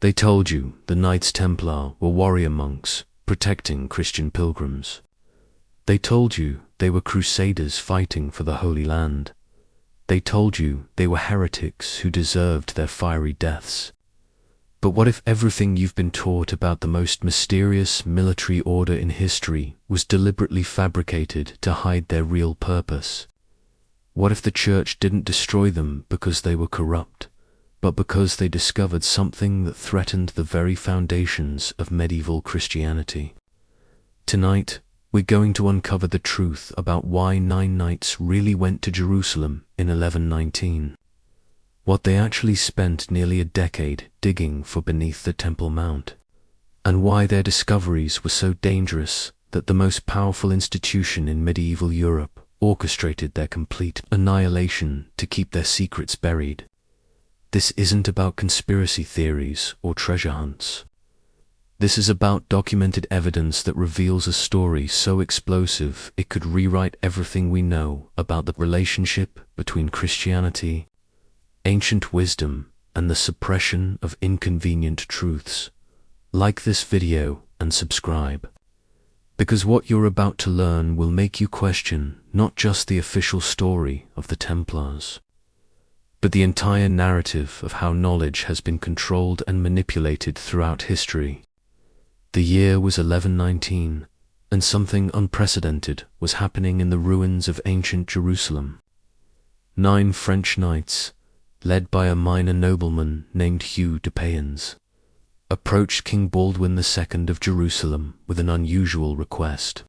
They told you the Knights Templar were warrior monks protecting Christian pilgrims. They told you they were crusaders fighting for the Holy Land. They told you they were heretics who deserved their fiery deaths. But what if everything you've been taught about the most mysterious military order in history was deliberately fabricated to hide their real purpose? What if the church didn't destroy them because they were corrupt, but because they discovered something that threatened the very foundations of medieval Christianity? Tonight, we're going to uncover the truth about why 9 knights really went to Jerusalem in 1119. What they actually spent nearly a decade digging for beneath the Temple Mount, and why their discoveries were so dangerous that the most powerful institution in medieval Europe orchestrated their complete annihilation to keep their secrets buried. This isn't about conspiracy theories or treasure hunts. This is about documented evidence that reveals a story so explosive it could rewrite everything we know about the relationship between Christianity, ancient wisdom, and the suppression of inconvenient truths. Like this video and subscribe, because what you're about to learn will make you question not just the official story of the Templars, but the entire narrative of how knowledge has been controlled and manipulated throughout history. The year was 1119, and something unprecedented was happening in the ruins of ancient Jerusalem. 9 French knights, led by a minor nobleman named Hugh de Payens, approached King Baldwin II of Jerusalem with an unusual request.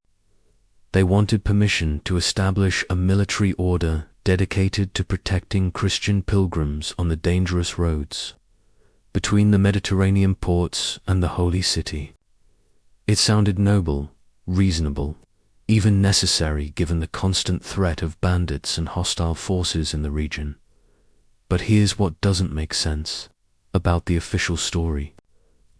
They wanted permission to establish a military order dedicated to protecting Christian pilgrims on the dangerous roads between the Mediterranean ports and the Holy City. It sounded noble, reasonable, even necessary given the constant threat of bandits and hostile forces in the region. But here's what doesn't make sense about the official story.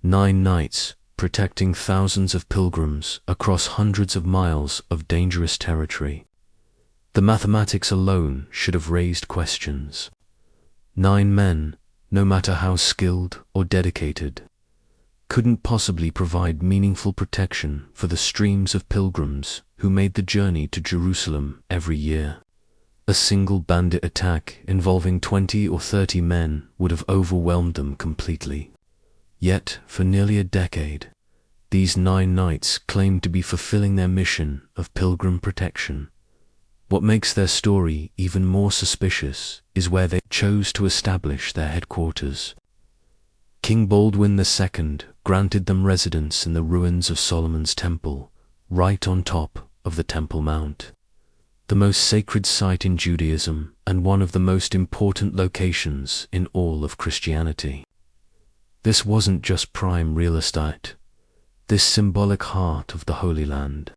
9 knights protecting thousands of pilgrims across hundreds of miles of dangerous territory. The mathematics alone should have raised questions. 9 men, no matter how skilled or dedicated, couldn't possibly provide meaningful protection for the streams of pilgrims who made the journey to Jerusalem every year. A single bandit attack involving 20 or 30 men would have overwhelmed them completely. Yet, for nearly a decade, these 9 knights claimed to be fulfilling their mission of pilgrim protection. What makes their story even more suspicious is where they chose to establish their headquarters. King Baldwin II granted them residence in the ruins of Solomon's Temple, right on top of the Temple Mount, the most sacred site in Judaism and one of the most important locations in all of Christianity. This wasn't just prime real estate. This symbolic heart of the Holy Land,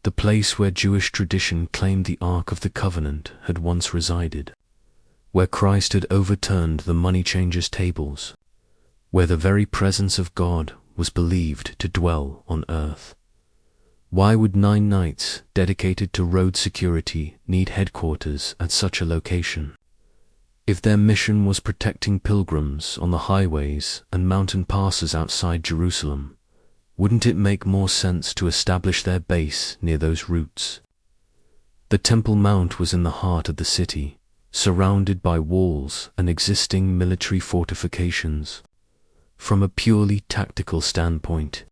the place where Jewish tradition claimed the Ark of the Covenant had once resided, where Christ had overturned the money changers' tables, where the very presence of God was believed to dwell on earth. Why would 9 knights dedicated to road security need headquarters at such a location? If their mission was protecting pilgrims on the highways and mountain passes outside Jerusalem, wouldn't it make more sense to establish their base near those routes? The Temple Mount was in the heart of the city, surrounded by walls and existing military fortifications. From a purely tactical standpoint,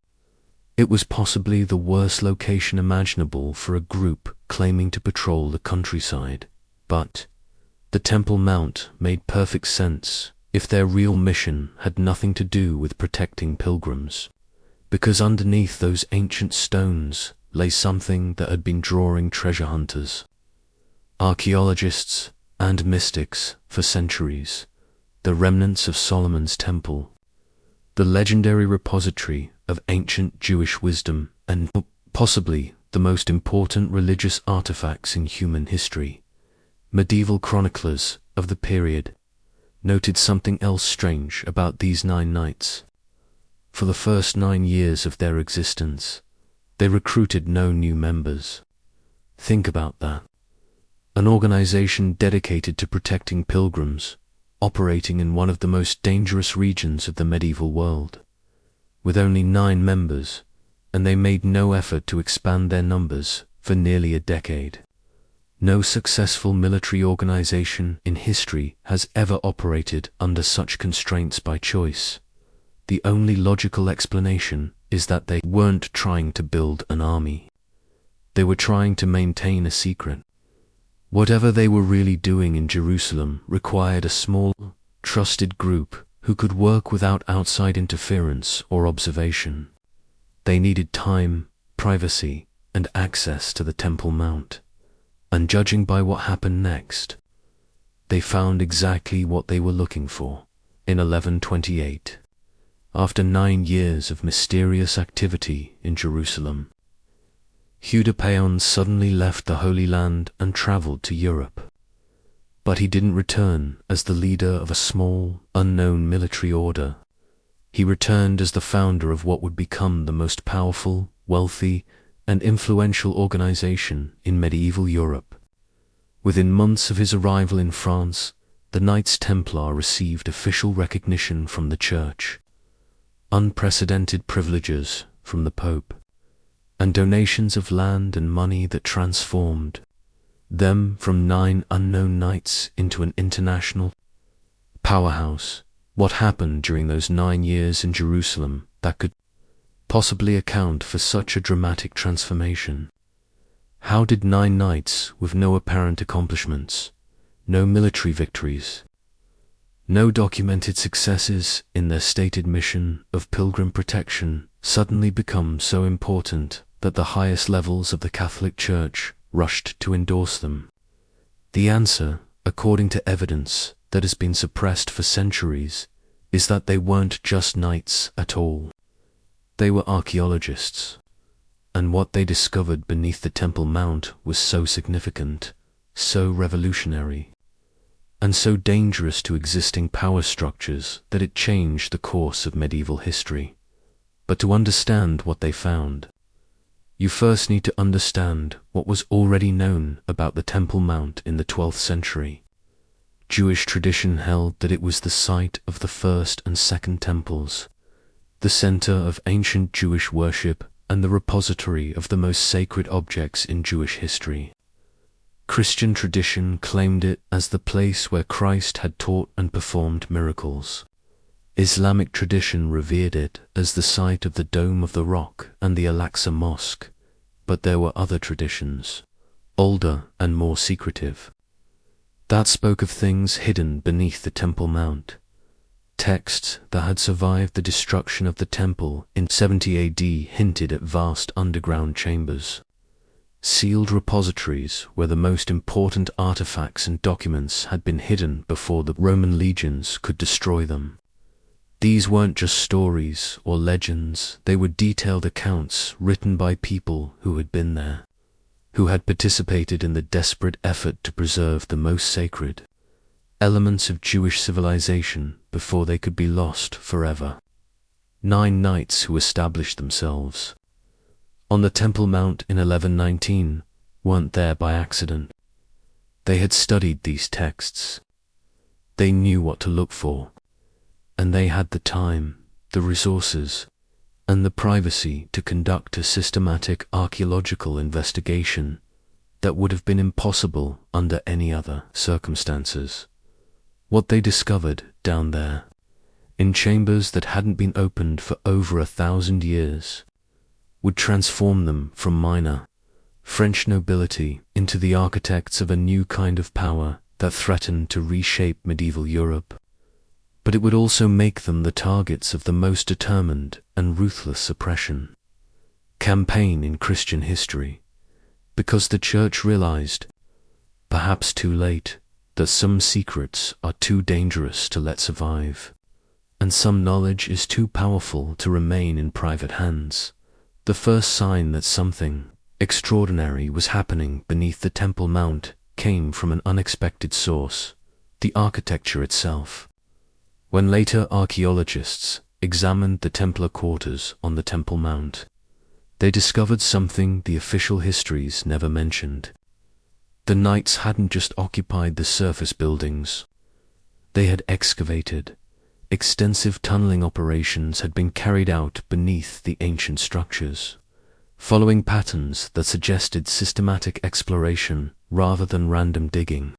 it was possibly the worst location imaginable for a group claiming to patrol the countryside. But the Temple Mount made perfect sense if their real mission had nothing to do with protecting pilgrims, because underneath those ancient stones lay something that had been drawing treasure hunters, archaeologists, and mystics for centuries: the remnants of Solomon's Temple, the legendary repository of ancient Jewish wisdom and possibly the most important religious artifacts in human history. Medieval chroniclers of the period noted something else strange about these 9 knights. For the first 9 years of their existence, they recruited no new members. Think about that. An organization dedicated to protecting pilgrims, operating in one of the most dangerous regions of the medieval world, with only 9 members, and they made no effort to expand their numbers for nearly a decade. No successful military organization in history has ever operated under such constraints by choice. The only logical explanation is that they weren't trying to build an army. They were trying to maintain a secret. Whatever they were really doing in Jerusalem required a small, trusted group who could work without outside interference or observation. They needed time, privacy, and access to the Temple Mount. And judging by what happened next, they found exactly what they were looking for in 1128, after 9 years of mysterious activity in Jerusalem. Eudepaon suddenly left the Holy Land and traveled to Europe. But he didn't return as the leader of a small, unknown military order. He returned as the founder of what would become the most powerful, wealthy, and influential organization in medieval Europe. Within months of his arrival in France, the Knights Templar received official recognition from the Church, unprecedented privileges from the Pope, and donations of land and money that transformed them from 9 unknown knights into an international powerhouse. What happened during those 9 years in Jerusalem that could possibly account for such a dramatic transformation? How did 9 knights with no apparent accomplishments, no military victories, no documented successes in their stated mission of pilgrim protection suddenly become so important that the highest levels of the Catholic Church rushed to endorse them? The answer, according to evidence that has been suppressed for centuries, is that they weren't just knights at all. They were archaeologists, and what they discovered beneath the Temple Mount was so significant, so revolutionary, and so dangerous to existing power structures that it changed the course of medieval history. But to understand what they found, you first need to understand what was already known about the Temple Mount in the 12th century. Jewish tradition held that it was the site of the first and second temples, the center of ancient Jewish worship and the repository of the most sacred objects in Jewish history. Christian tradition claimed it as the place where Christ had taught and performed miracles. Islamic tradition revered it as the site of the Dome of the Rock and the Al-Aqsa Mosque, but there were other traditions, older and more secretive, that spoke of things hidden beneath the Temple Mount. Texts that had survived the destruction of the temple in 70 AD hinted at vast underground chambers, sealed repositories where the most important artifacts and documents had been hidden before the Roman legions could destroy them. These weren't just stories or legends, they were detailed accounts written by people who had been there, who had participated in the desperate effort to preserve the most sacred elements of Jewish civilization before they could be lost forever. 9 knights who established themselves on the Temple Mount in 1119 weren't there by accident. They had studied these texts. They knew what to look for, and they had the time, the resources, and the privacy to conduct a systematic archaeological investigation that would have been impossible under any other circumstances. What they discovered down there, in chambers that hadn't been opened for over 1,000 years, would transform them from minor French nobility into the architects of a new kind of power that threatened to reshape medieval Europe. But it would also make them the targets of the most determined and ruthless oppression campaign in Christian history, because the Church realized, perhaps too late, that some secrets are too dangerous to let survive, and some knowledge is too powerful to remain in private hands. The first sign that something extraordinary was happening beneath the Temple Mount came from an unexpected source: the architecture itself. When later archaeologists examined the Templar quarters on the Temple Mount, they discovered something the official histories never mentioned. The knights hadn't just occupied the surface buildings. they had excavated. Extensive tunneling operations had been carried out beneath the ancient structures, following patterns that suggested systematic exploration rather than random digging.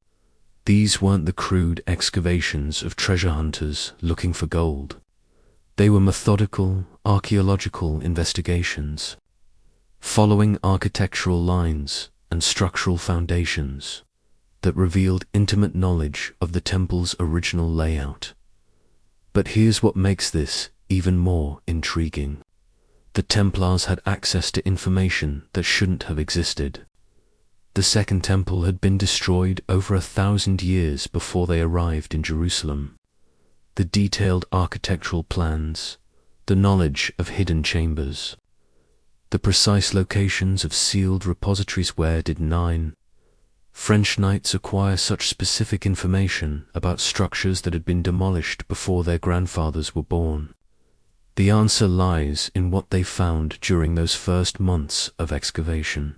These weren't the crude excavations of treasure hunters looking for gold. They were methodical, archaeological investigations, following architectural lines and structural foundations that revealed intimate knowledge of the temple's original layout. But here's what makes this even more intriguing. The Templars had access to information that shouldn't have existed. The Second Temple had been destroyed over 1,000 years before they arrived in Jerusalem. The detailed architectural plans, the knowledge of hidden chambers, the precise locations of sealed repositories. Where did 9 French knights acquire such specific information about structures that had been demolished before their grandfathers were born? The answer lies in what they found during those first months of excavation.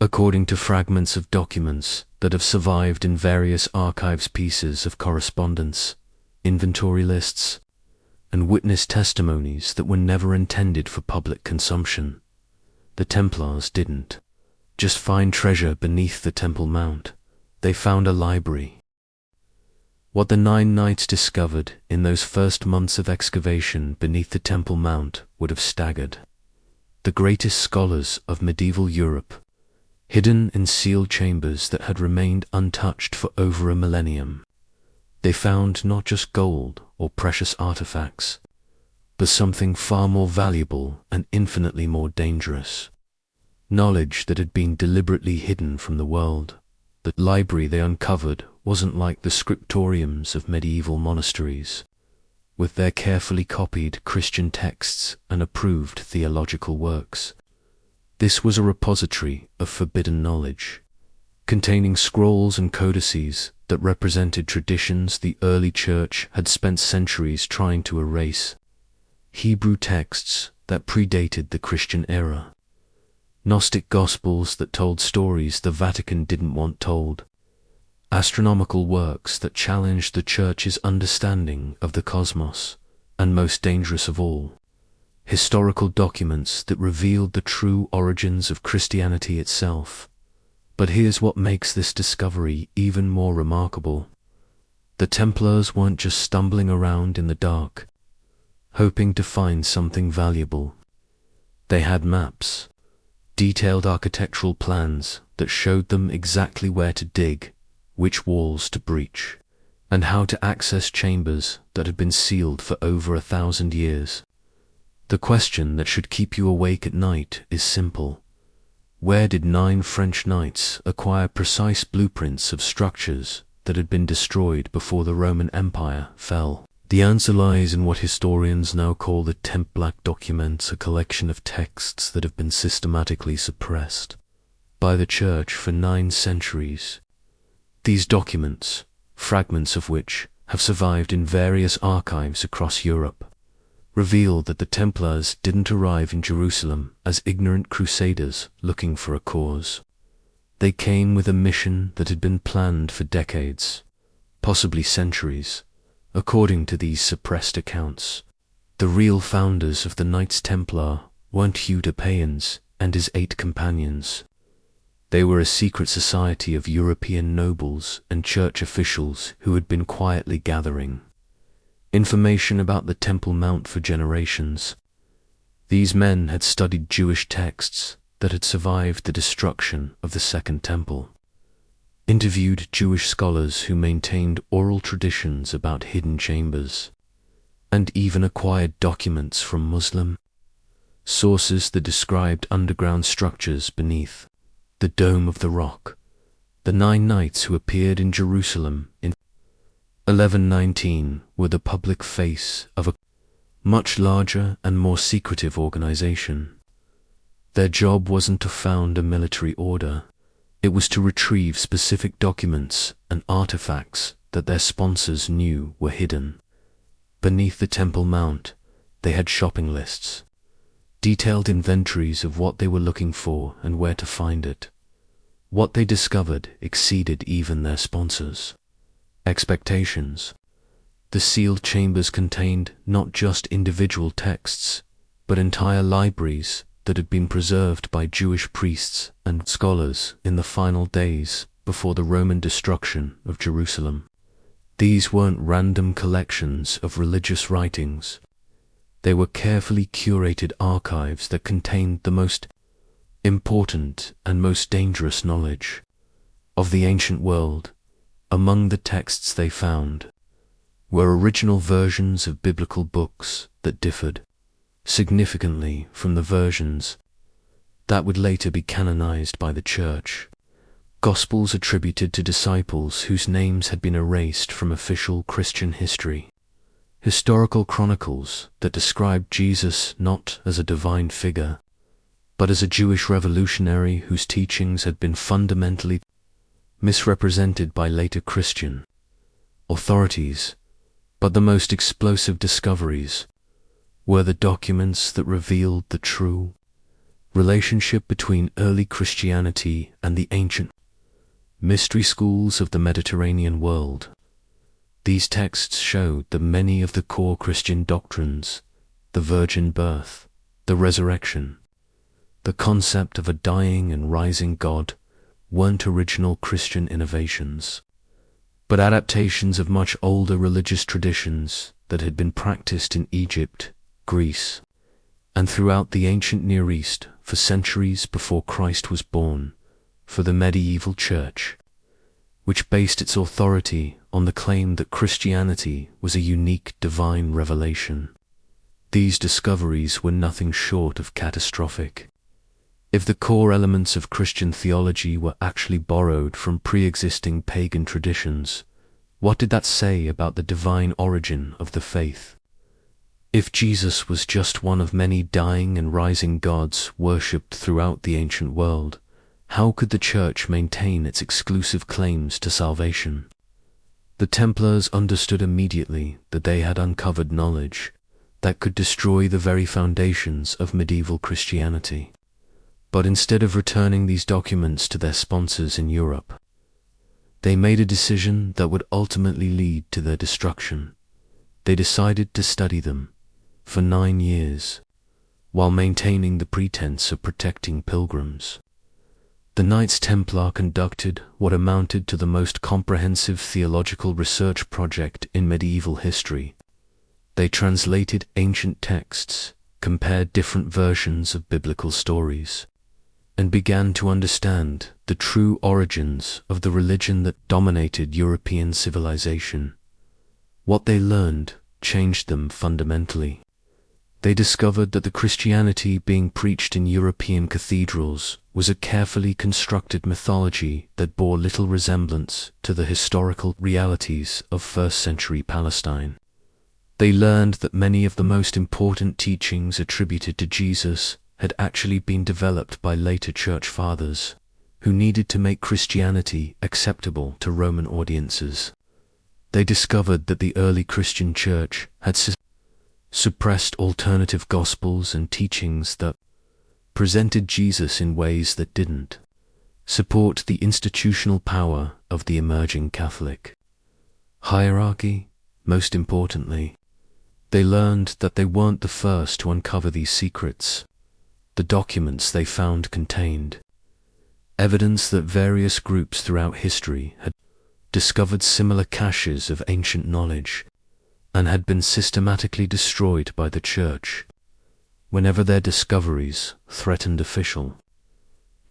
According to fragments of documents that have survived in various archives, pieces of correspondence, inventory lists, and witness testimonies that were never intended for public consumption, the Templars didn't just find treasure beneath the Temple Mount. They found a library. What the 9 knights discovered in those first months of excavation beneath the Temple Mount would have staggered the greatest scholars of medieval Europe, hidden in sealed chambers that had remained untouched for over a millennium. They found not just gold or precious artifacts, but something far more valuable and infinitely more dangerous. Knowledge that had been deliberately hidden from the world. The library they uncovered wasn't like the scriptoriums of medieval monasteries, with their carefully copied Christian texts and approved theological works. This was a repository of forbidden knowledge, containing scrolls and codices that represented traditions the early church had spent centuries trying to erase, Hebrew texts that predated the Christian era, Gnostic gospels that told stories the Vatican didn't want told, astronomical works that challenged the church's understanding of the cosmos, and most dangerous of all, historical documents that revealed the true origins of Christianity itself. But here's what makes this discovery even more remarkable. The Templars weren't just stumbling around in the dark, hoping to find something valuable. They had maps, detailed architectural plans that showed them exactly where to dig, which walls to breach, and how to access chambers that had been sealed for over 1,000 years. The question that should keep you awake at night is simple. Where did 9 French knights acquire precise blueprints of structures that had been destroyed before the Roman Empire fell? The answer lies in what historians now call the Templar documents, a collection of texts that have been systematically suppressed by the Church for 9 centuries. These documents, fragments of which have survived in various archives across Europe, reveal that the Templars didn't arrive in Jerusalem as ignorant crusaders looking for a cause. They came with a mission that had been planned for decades, possibly centuries. According to these suppressed accounts, the real founders of the Knights Templar weren't Hugh de Payens and his 8 companions. They were a secret society of European nobles and church officials who had been quietly gathering information about the Temple Mount for generations. These men had studied Jewish texts that had survived the destruction of the Second Temple, interviewed Jewish scholars who maintained oral traditions about hidden chambers, and even acquired documents from Muslim sources that described underground structures beneath the Dome of the Rock. The 9 knights who appeared in Jerusalem in 1119 were the public face of a much larger and more secretive organization. Their job wasn't to found a military order. It was to retrieve specific documents and artifacts that their sponsors knew were hidden. Beneath the Temple Mount, they had shopping lists, detailed inventories of what they were looking for and where to find it. What they discovered exceeded even their sponsors' expectations. The sealed chambers contained not just individual texts, but entire libraries that had been preserved by Jewish priests and scholars in the final days before the Roman destruction of Jerusalem. These weren't random collections of religious writings. They were carefully curated archives that contained the most important and most dangerous knowledge of the ancient world. Among the texts they found were original versions of biblical books that differed significantly from the versions that would later be canonized by the Church. Gospels attributed to disciples whose names had been erased from official Christian history. Historical chronicles that described Jesus not as a divine figure, but as a Jewish revolutionary whose teachings had been fundamentally misrepresented by later Christian authorities. But the most explosive discoveries were the documents that revealed the true relationship between early Christianity and the ancient mystery schools of the Mediterranean world. These texts showed that many of the core Christian doctrines, the virgin birth, the resurrection, the concept of a dying and rising God, weren't original Christian innovations, but adaptations of much older religious traditions that had been practiced in Egypt, Greece, and throughout the ancient Near East for centuries before Christ was born. For the medieval church, which based its authority on the claim that Christianity was a unique divine revelation, these discoveries were nothing short of catastrophic. If the core elements of Christian theology were actually borrowed from pre-existing pagan traditions, what did that say about the divine origin of the faith? If Jesus was just one of many dying and rising gods worshipped throughout the ancient world, how could the Church maintain its exclusive claims to salvation? The Templars understood immediately that they had uncovered knowledge that could destroy the very foundations of medieval Christianity. But instead of returning these documents to their sponsors in Europe, they made a decision that would ultimately lead to their destruction. They decided to study them for 9 years, while maintaining the pretense of protecting pilgrims. The Knights Templar conducted what amounted to the most comprehensive theological research project in medieval history. They translated ancient texts, compared different versions of biblical stories, and began to understand the true origins of the religion that dominated European civilization. What they learned changed them fundamentally. They discovered that the Christianity being preached in European cathedrals was a carefully constructed mythology that bore little resemblance to the historical realities of first-century Palestine. They learned that many of the most important teachings attributed to Jesus had actually been developed by later church fathers, who needed to make Christianity acceptable to Roman audiences. They discovered that the early Christian church had suppressed alternative gospels and teachings that presented Jesus in ways that didn't support the institutional power of the emerging Catholic hierarchy. Most importantly, they learned that they weren't the first to uncover these secrets. The documents they found contained evidence that various groups throughout history had discovered similar caches of ancient knowledge and had been systematically destroyed by the Church whenever their discoveries threatened official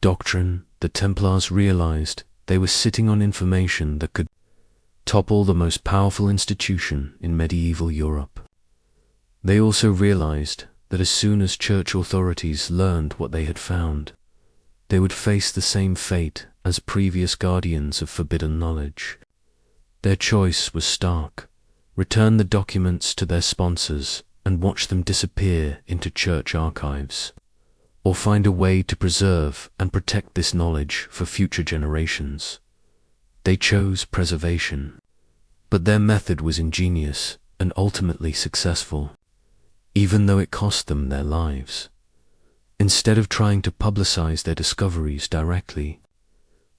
doctrine. The Templars realized they were sitting on information that could topple the most powerful institution in medieval Europe. They also realized that as soon as church authorities learned what they had found, they would face the same fate as previous guardians of forbidden knowledge. Their choice was stark: return the documents to their sponsors and watch them disappear into church archives, or find a way to preserve and protect this knowledge for future generations. They chose preservation, but their method was ingenious and ultimately successful, even though it cost them their lives. Instead of trying to publicize their discoveries directly,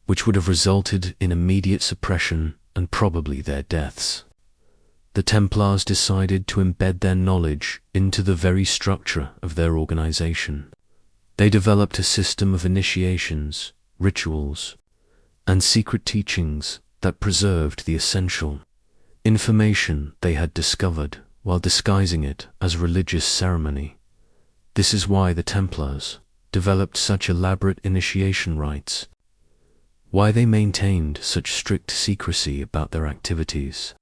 which would have resulted in immediate suppression and probably their deaths, the Templars decided to embed their knowledge into the very structure of their organization. They developed a system of initiations, rituals, and secret teachings that preserved the essential information they had discovered while disguising it as religious ceremony. This is why the Templars developed such elaborate initiation rites, why they maintained such strict secrecy about their activities,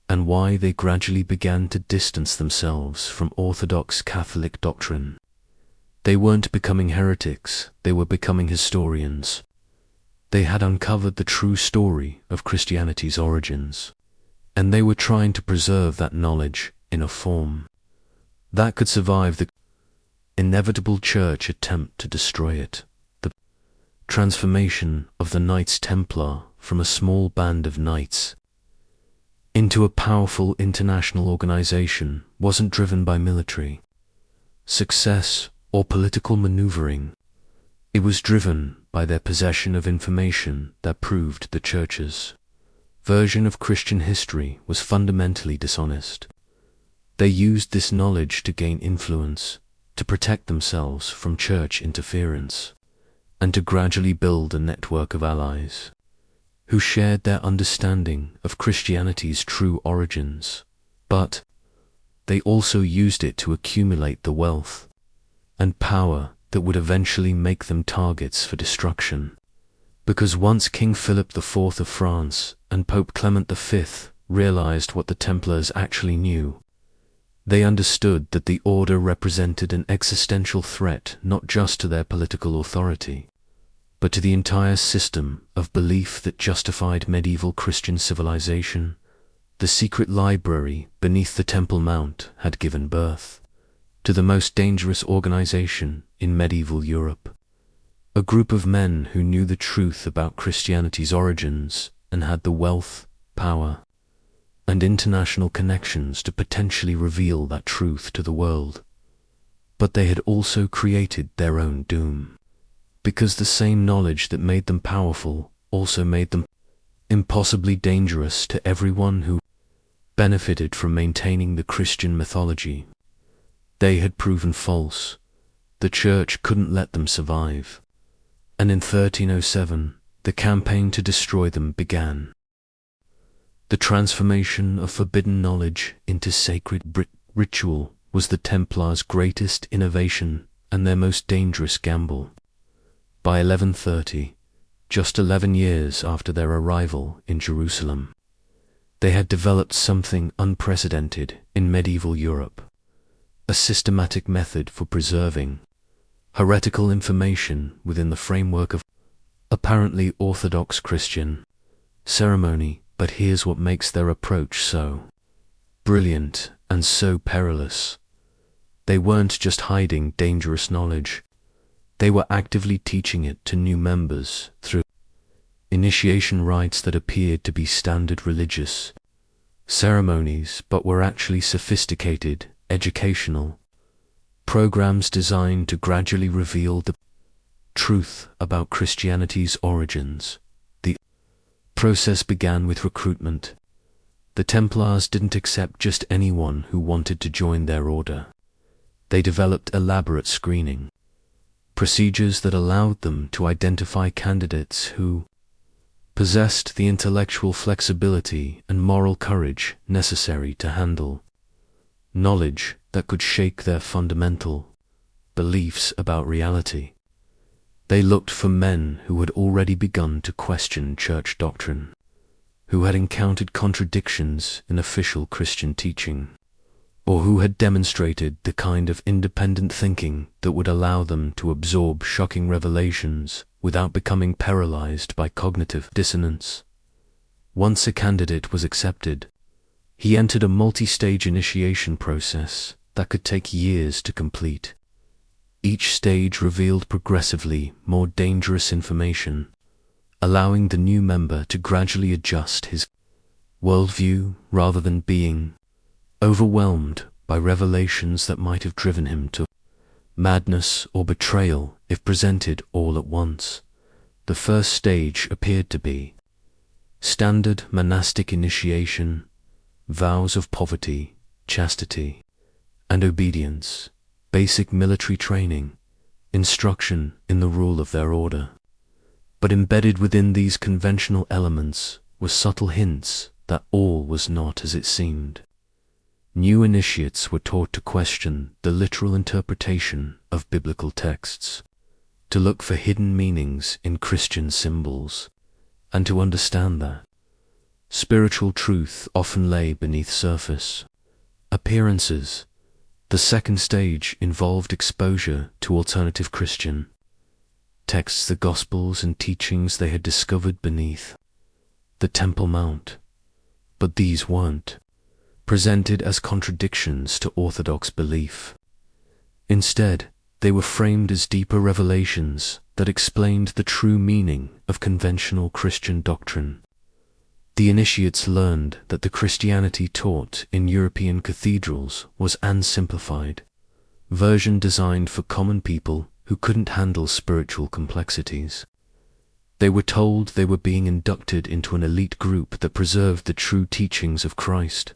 and why they gradually began to distance themselves from orthodox Catholic doctrine. They weren't becoming heretics, they were becoming historians. They had uncovered the true story of Christianity's origins, and they were trying to preserve that knowledge in a form that could survive the inevitable church attempt to destroy it. The transformation of the Knights Templar from a small band of knights into a powerful international organization wasn't driven by military success or political maneuvering. It was driven by their possession of information that proved the Church's version of Christian history was fundamentally dishonest. They used this knowledge to gain influence, to protect themselves from church interference, and to gradually build a network of allies who shared their understanding of Christianity's true origins. But they also used it to accumulate the wealth and power that would eventually make them targets for destruction. Because once King Philip IV of France and Pope Clement V realized what the Templars actually knew, they understood that the order represented an existential threat not just to their political authority, but to the entire system of belief that justified medieval Christian civilization. The secret library beneath the Temple Mount had given birth to the most dangerous organization in medieval Europe. A group of men who knew the truth about Christianity's origins and had the wealth, power, and international connections to potentially reveal that truth to the world. But they had also created their own doom, because the same knowledge that made them powerful also made them impossibly dangerous to everyone who benefited from maintaining the Christian mythology. They had proven false. The Church couldn't let them survive. And in 1307, the campaign to destroy them began. The transformation of forbidden knowledge into sacred ritual was the Templars' greatest innovation and their most dangerous gamble. By 1130, just 11 years after their arrival in Jerusalem, they had developed something unprecedented in medieval Europe, a systematic method for preserving heretical information within the framework of apparently orthodox Christian ceremony. But here's what makes their approach so brilliant and so perilous. They weren't just hiding dangerous knowledge, they were actively teaching it to new members through initiation rites that appeared to be standard religious ceremonies but were actually sophisticated educational programs designed to gradually reveal the truth about Christianity's origins. The process began with recruitment. The Templars didn't accept just anyone who wanted to join their order. They developed elaborate screening procedures that allowed them to identify candidates who possessed the intellectual flexibility and moral courage necessary to handle knowledge that could shake their fundamental beliefs about reality. They looked for men who had already begun to question church doctrine, who had encountered contradictions in official Christian teaching, or who had demonstrated the kind of independent thinking that would allow them to absorb shocking revelations without becoming paralyzed by cognitive dissonance. Once a candidate was accepted, he entered a multi-stage initiation process that could take years to complete. Each stage revealed progressively more dangerous information, allowing the new member to gradually adjust his worldview rather than being overwhelmed by revelations that might have driven him to madness or betrayal if presented all at once. The first stage appeared to be standard monastic initiation, vows of poverty, chastity, and obedience, basic military training, instruction in the rule of their order. But embedded within these conventional elements were subtle hints that all was not as it seemed. New initiates were taught to question the literal interpretation of biblical texts, to look for hidden meanings in Christian symbols, and to understand that spiritual truth often lay beneath surface appearances. The second stage involved exposure to alternative Christian texts, the Gospels and teachings they had discovered beneath the Temple Mount. But these weren't presented as contradictions to orthodox belief. Instead, they were framed as deeper revelations that explained the true meaning of conventional Christian doctrine. The initiates learned that the Christianity taught in European cathedrals was an simplified version designed for common people who couldn't handle spiritual complexities. They were told they were being inducted into an elite group that preserved the true teachings of Christ,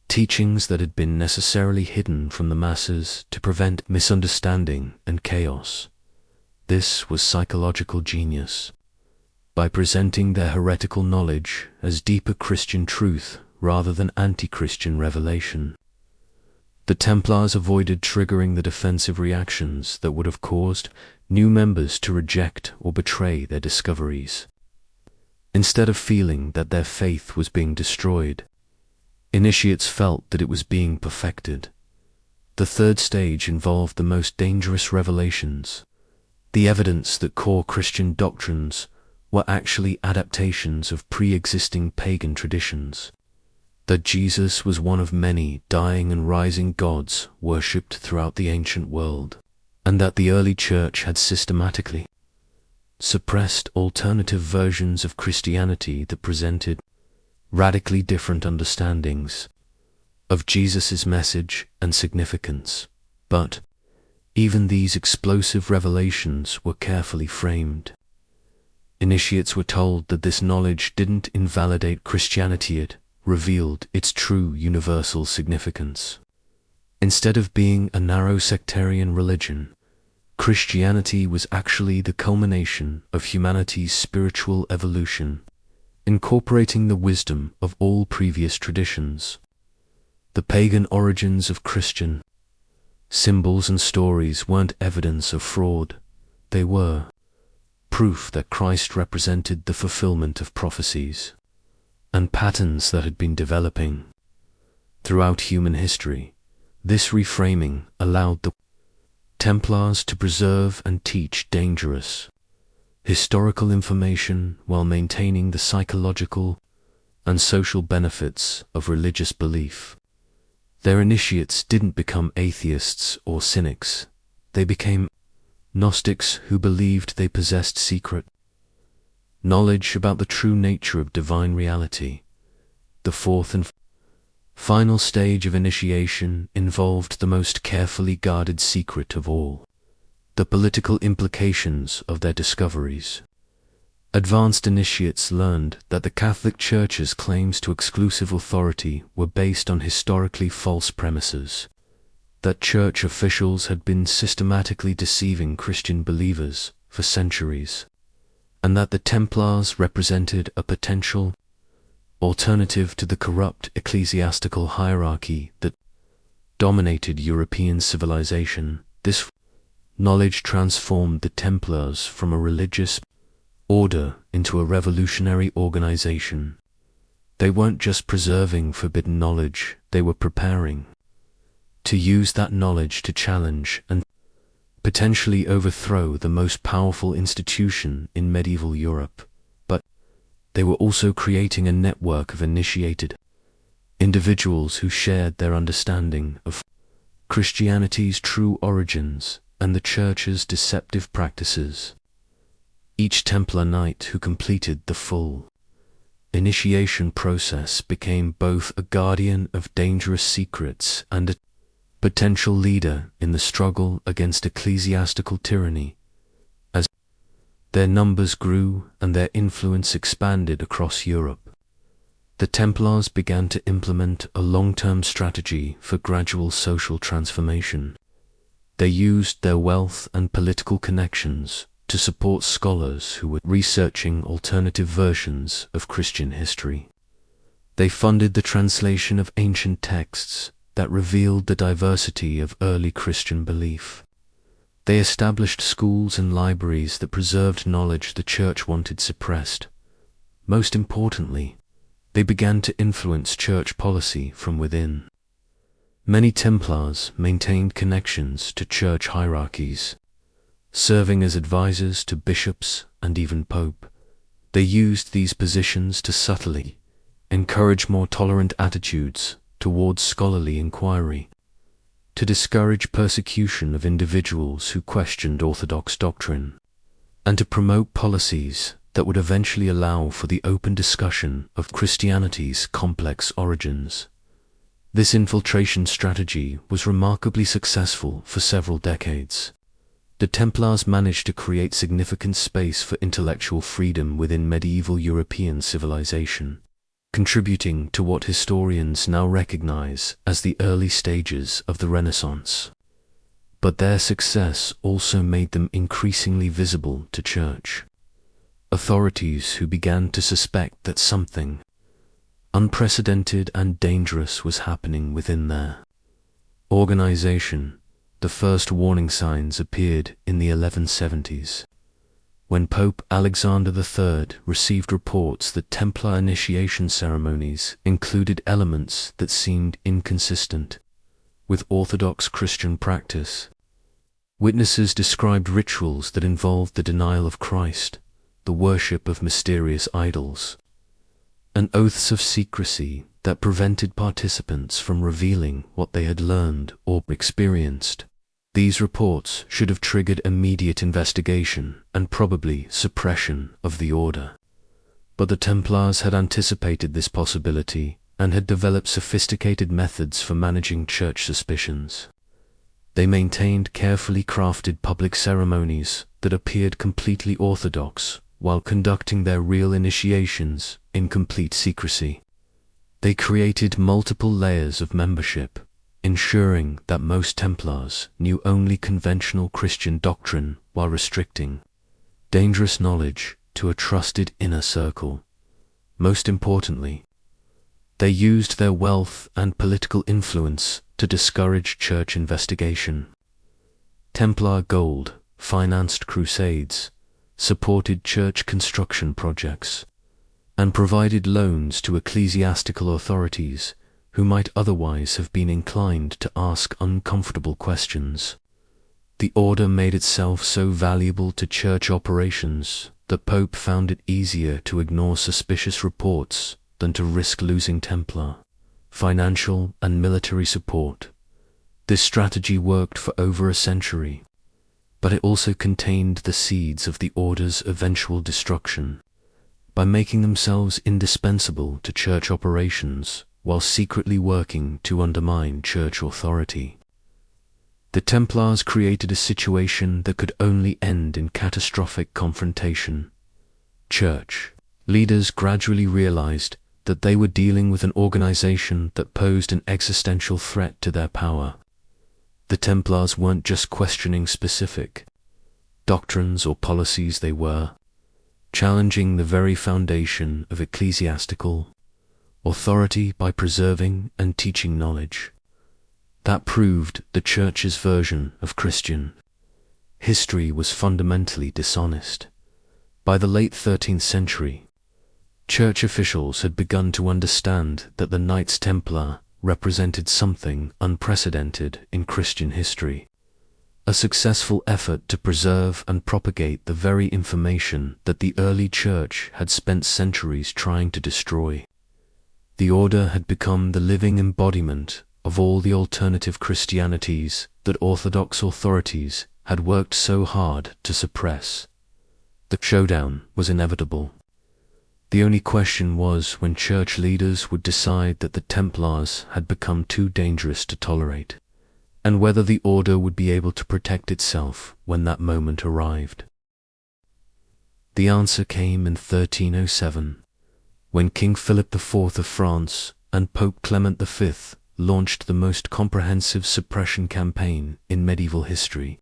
teachings that had been necessarily hidden from the masses to prevent misunderstanding and chaos. This was psychological genius. By presenting their heretical knowledge as deeper Christian truth rather than anti-Christian revelation, the Templars avoided triggering the defensive reactions that would have caused new members to reject or betray their discoveries. Instead of feeling that their faith was being destroyed, initiates felt that it was being perfected. The third stage involved the most dangerous revelations, the evidence that core Christian doctrines were actually adaptations of pre-existing pagan traditions, that Jesus was one of many dying and rising gods worshipped throughout the ancient world, and that the early church had systematically suppressed alternative versions of Christianity that presented radically different understandings of Jesus' message and significance. But even these explosive revelations were carefully framed. Initiates were told that this knowledge didn't invalidate Christianity, it revealed its true universal significance. Instead of being a narrow sectarian religion, Christianity was actually the culmination of humanity's spiritual evolution, incorporating the wisdom of all previous traditions. The pagan origins of Christian symbols and stories weren't evidence of fraud. They were proof that Christ represented the fulfillment of prophecies and patterns that had been developing throughout human history. This reframing allowed the Templars to preserve and teach dangerous historical information while maintaining the psychological and social benefits of religious belief. Their initiates didn't become atheists or cynics. They became Gnostics who believed they possessed secret knowledge about the true nature of divine reality. The fourth and final stage of initiation involved the most carefully guarded secret of all: the political implications of their discoveries. Advanced initiates learned that the Catholic Church's claims to exclusive authority were based on historically false premises, that church officials had been systematically deceiving Christian believers for centuries, and that the Templars represented a potential alternative to the corrupt ecclesiastical hierarchy that dominated European civilization. This knowledge transformed the Templars from a religious order into a revolutionary organization. They weren't just preserving forbidden knowledge, they were preparing to use that knowledge to challenge and potentially overthrow the most powerful institution in medieval Europe. But they were also creating a network of initiated individuals who shared their understanding of Christianity's true origins and the Church's deceptive practices. Each Templar Knight who completed the full initiation process became both a guardian of dangerous secrets and a potential leader in the struggle against ecclesiastical tyranny. As their numbers grew and their influence expanded across Europe, The Templars began to implement a long-term strategy for gradual social transformation. They used their wealth and political connections to support scholars who were researching alternative versions of Christian history. They funded the translation of ancient texts that revealed the diversity of early Christian belief. They established schools and libraries that preserved knowledge the Church wanted suppressed. Most importantly, they began to influence church policy from within. Many Templars maintained connections to church hierarchies, serving as advisors to bishops and even Pope. They used these positions to subtly encourage more tolerant attitudes towards scholarly inquiry, to discourage persecution of individuals who questioned orthodox doctrine, and to promote policies that would eventually allow for the open discussion of Christianity's complex origins. This infiltration strategy was remarkably successful for several decades. The Templars managed to create significant space for intellectual freedom within medieval European civilization, contributing to what historians now recognize as the early stages of the Renaissance. But their success also made them increasingly visible to church authorities who began to suspect that something unprecedented and dangerous was happening within their organization. The first warning signs appeared in the 1170s, when Pope Alexander III received reports that Templar initiation ceremonies included elements that seemed inconsistent with Orthodox Christian practice. Witnesses described rituals that involved the denial of Christ, the worship of mysterious idols, and oaths of secrecy that prevented participants from revealing what they had learned or experienced. These reports should have triggered immediate investigation and probably suppression of the order. But the Templars had anticipated this possibility and had developed sophisticated methods for managing church suspicions. They maintained carefully crafted public ceremonies that appeared completely orthodox while conducting their real initiations in complete secrecy. They created multiple layers of membership, ensuring that most Templars knew only conventional Christian doctrine while restricting dangerous knowledge to a trusted inner circle. Most importantly, they used their wealth and political influence to discourage church investigation. Templar gold financed crusades, supported church construction projects, and provided loans to ecclesiastical authorities who might otherwise have been inclined to ask uncomfortable questions. The order made itself so valuable to church operations that Pope found it easier to ignore suspicious reports than to risk losing Templar financial and military support. This strategy worked for over a century, but it also contained the seeds of the order's eventual destruction. By making themselves indispensable to church operations while secretly working to undermine church authority, the Templars created a situation that could only end in catastrophic confrontation. Church leaders gradually realized that they were dealing with an organization that posed an existential threat to their power. The Templars weren't just questioning specific doctrines or policies, they were challenging the very foundation of ecclesiastical authority by preserving and teaching knowledge that proved the Church's version of Christian history was fundamentally dishonest. By the late 13th century, Church officials had begun to understand that the Knights Templar represented something unprecedented in Christian history, a successful effort to preserve and propagate the very information that the early Church had spent centuries trying to destroy. The order had become the living embodiment of all the alternative Christianities that Orthodox authorities had worked so hard to suppress. The showdown was inevitable. The only question was when church leaders would decide that the Templars had become too dangerous to tolerate, and whether the order would be able to protect itself when that moment arrived. The answer came in 1307, when King Philip IV of France and Pope Clement V launched the most comprehensive suppression campaign in medieval history,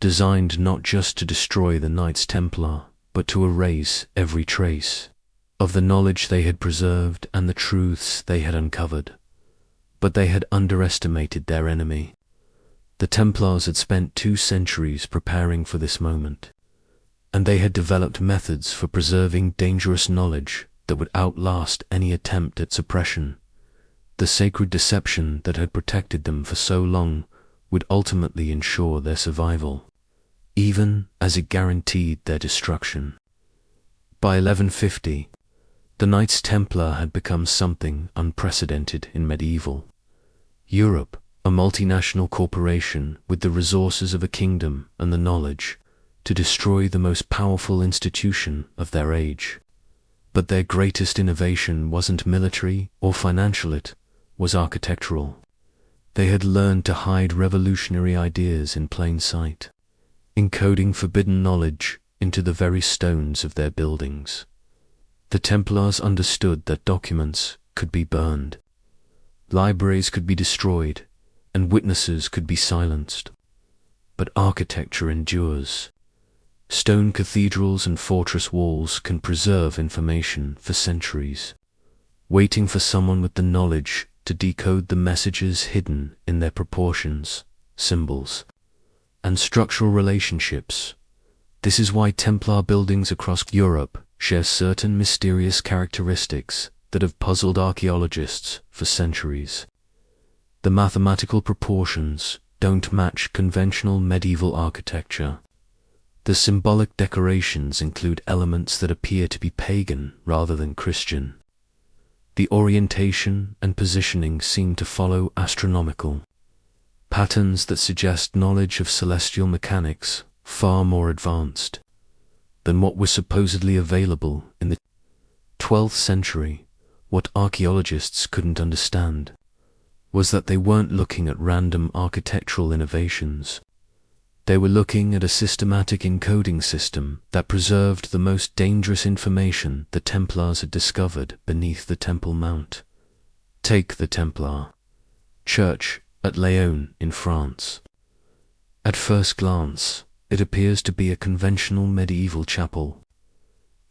designed not just to destroy the Knights Templar, but to erase every trace of the knowledge they had preserved and the truths they had uncovered. But they had underestimated their enemy. The Templars had spent 2 centuries preparing for this moment, and they had developed methods for preserving dangerous knowledge that would outlast any attempt at suppression. The sacred deception that had protected them for so long would ultimately ensure their survival, even as it guaranteed their destruction. By 1150, the Knights Templar had become something unprecedented in medieval Europe, a multinational corporation with the resources of a kingdom and the knowledge to destroy the most powerful institution of their age. But their greatest innovation wasn't military or financial, it was architectural. They had learned to hide revolutionary ideas in plain sight, encoding forbidden knowledge into the very stones of their buildings. The Templars understood that documents could be burned, libraries could be destroyed, and witnesses could be silenced. But architecture endures. Stone cathedrals and fortress walls can preserve information for centuries, waiting for someone with the knowledge to decode the messages hidden in their proportions, symbols, and structural relationships. This is why Templar buildings across Europe share certain mysterious characteristics that have puzzled archaeologists for centuries. The mathematical proportions don't match conventional medieval architecture. The symbolic decorations include elements that appear to be pagan rather than Christian. The orientation and positioning seem to follow astronomical patterns that suggest knowledge of celestial mechanics far more advanced than what was supposedly available in the 12th century. What archaeologists couldn't understand was that they weren't looking at random architectural innovations. They were looking at a systematic encoding system that preserved the most dangerous information the Templars had discovered beneath the Temple Mount. Take the Templar church at Lyon in France. At first glance, it appears to be a conventional medieval chapel,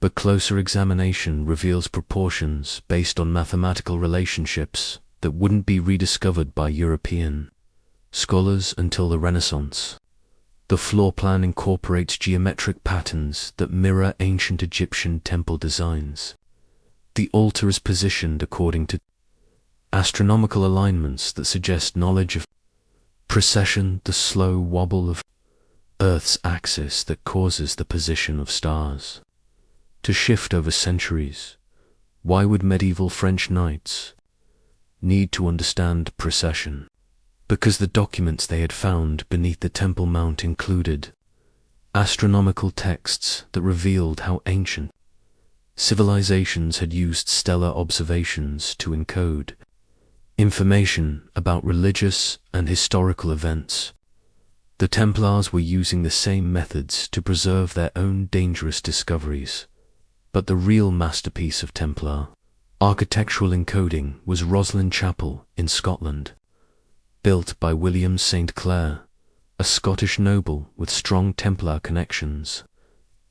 but closer examination reveals proportions based on mathematical relationships that wouldn't be rediscovered by European scholars until the Renaissance. The floor plan incorporates geometric patterns that mirror ancient Egyptian temple designs. The altar is positioned according to astronomical alignments that suggest knowledge of precession, the slow wobble of Earth's axis that causes the position of stars to shift over centuries. Why would medieval French knights need to understand precession? Because the documents they had found beneath the Temple Mount included astronomical texts that revealed how ancient civilizations had used stellar observations to encode information about religious and historical events. The Templars were using the same methods to preserve their own dangerous discoveries, but the real masterpiece of Templar architectural encoding was Roslin Chapel in Scotland, built by William St. Clair, a Scottish noble with strong Templar connections.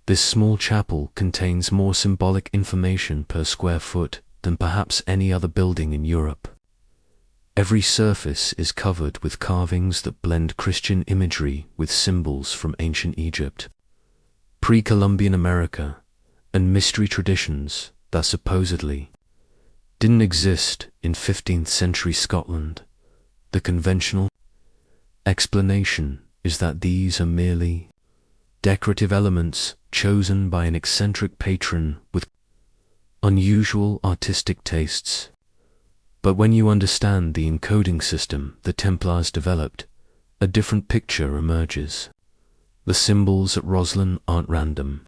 This small chapel contains more symbolic information per square foot than perhaps any other building in Europe. Every surface is covered with carvings that blend Christian imagery with symbols from ancient Egypt, pre-Columbian America, and mystery traditions that supposedly didn't exist in 15th century Scotland. The conventional explanation is that these are merely decorative elements chosen by an eccentric patron with unusual artistic tastes. But when you understand the encoding system the Templars developed, a different picture emerges. The symbols at Roslin aren't random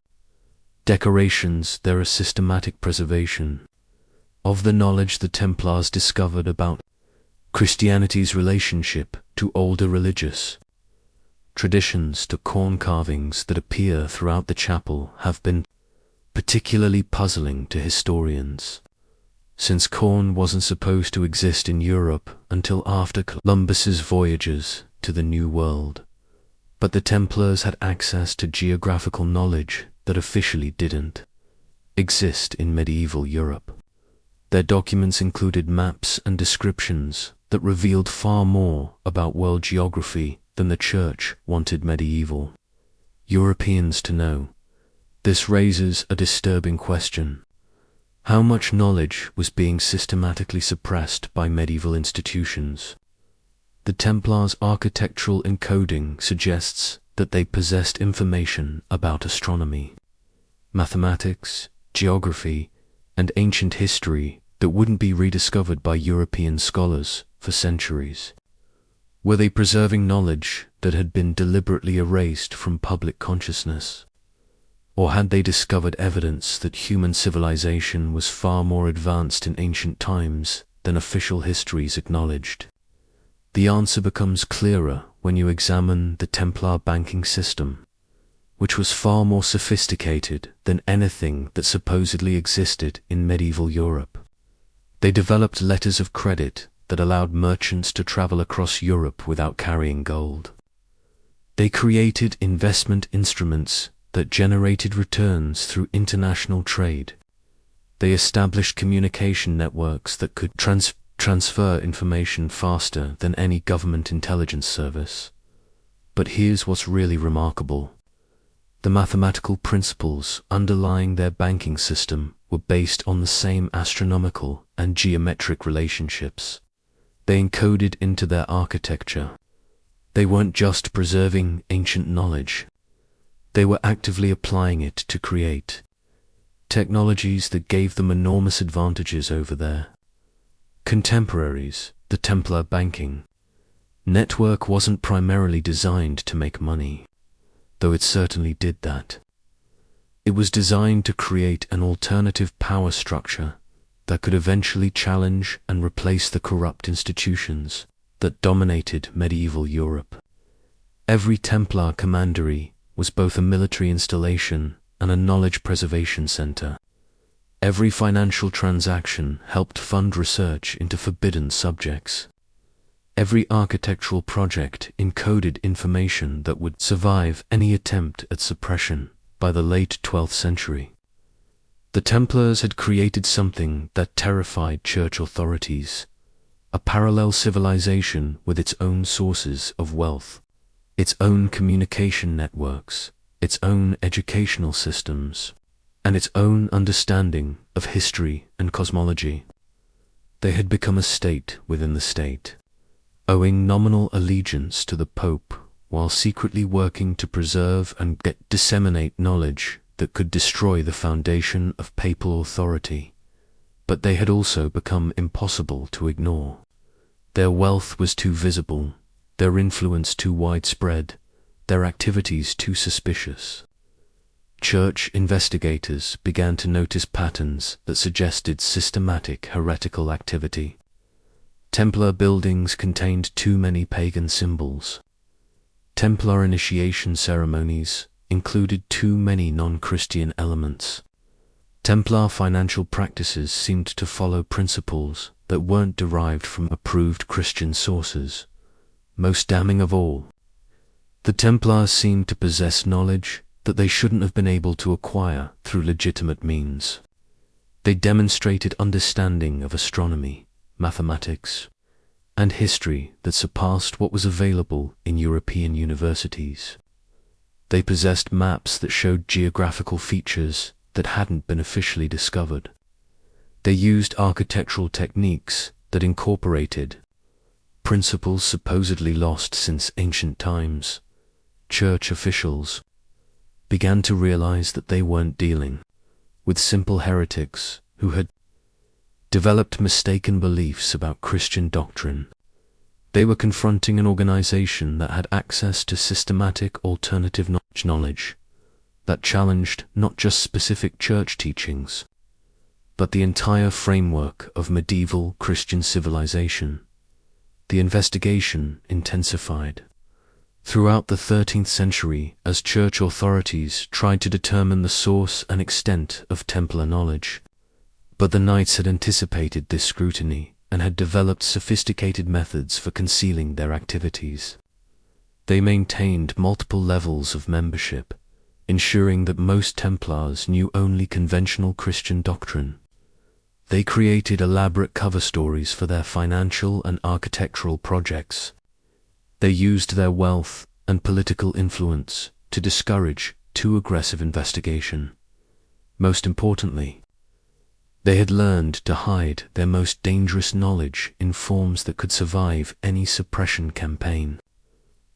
decorations, they're a systematic preservation of the knowledge the Templars discovered about Christianity's relationship to older religious traditions. The corn carvings that appear throughout the chapel have been particularly puzzling to historians, since corn wasn't supposed to exist in Europe until after Columbus's voyages to the New World. But the Templars had access to geographical knowledge that officially didn't exist in medieval Europe. Their documents included maps and descriptions that revealed far more about world geography than the Church wanted medieval Europeans to know. This raises a disturbing question. How much knowledge was being systematically suppressed by medieval institutions? The Templars' architectural encoding suggests that they possessed information about astronomy, mathematics, geography, and ancient history that wouldn't be rediscovered by European scholars for centuries. Were they preserving knowledge that had been deliberately erased from public consciousness? Or had they discovered evidence that human civilization was far more advanced in ancient times than official histories acknowledged? The answer becomes clearer when you examine the Templar banking system, which was far more sophisticated than anything that supposedly existed in medieval Europe. They developed letters of credit that allowed merchants to travel across Europe without carrying gold. They created investment instruments that generated returns through international trade. They established communication networks that could transfer information faster than any government intelligence service. But here's what's really remarkable. The mathematical principles underlying their banking system were based on the same astronomical and geometric relationships. They encoded into their architecture. They weren't just preserving ancient knowledge. They were actively applying it to create technologies that gave them enormous advantages over their contemporaries. The Templar banking network wasn't primarily designed to make money, though it certainly did that. It was designed to create an alternative power structure that could eventually challenge and replace the corrupt institutions that dominated medieval Europe. Every Templar commandery was both a military installation and a knowledge preservation center. Every financial transaction helped fund research into forbidden subjects. Every architectural project encoded information that would survive any attempt at suppression by the late 12th century. The Templars had created something that terrified church authorities, a parallel civilization with its own sources of wealth, its own communication networks, its own educational systems, and its own understanding of history and cosmology. They had become a state within the state, owing nominal allegiance to the Pope while secretly working to preserve and disseminate knowledge that could destroy the foundation of papal authority. But they had also become impossible to ignore. Their wealth was too visible, their influence too widespread, their activities too suspicious. Church investigators began to notice patterns that suggested systematic heretical activity. Templar buildings contained too many pagan symbols. Templar initiation ceremonies included too many non-Christian elements. Templar financial practices seemed to follow principles that weren't derived from approved Christian sources. Most damning of all, the Templars seemed to possess knowledge that they shouldn't have been able to acquire through legitimate means. They demonstrated understanding of astronomy, mathematics, and history that surpassed what was available in European universities. They possessed maps that showed geographical features that hadn't been officially discovered. They used architectural techniques that incorporated principles supposedly lost since ancient times. Church officials began to realize that they weren't dealing with simple heretics who had developed mistaken beliefs about Christian doctrine. They were confronting an organization that had access to systematic alternative knowledge that challenged not just specific church teachings, but the entire framework of medieval Christian civilization. The investigation intensified. throughout the 13th century as church authorities tried to determine the source and extent of Templar knowledge. But the knights had anticipated this scrutiny and had developed sophisticated methods for concealing their activities. They maintained multiple levels of membership, ensuring that most Templars knew only conventional Christian doctrine. They created elaborate cover stories for their financial and architectural projects. They used their wealth and political influence to discourage too aggressive investigation. Most importantly, they had learned to hide their most dangerous knowledge in forms that could survive any suppression campaign.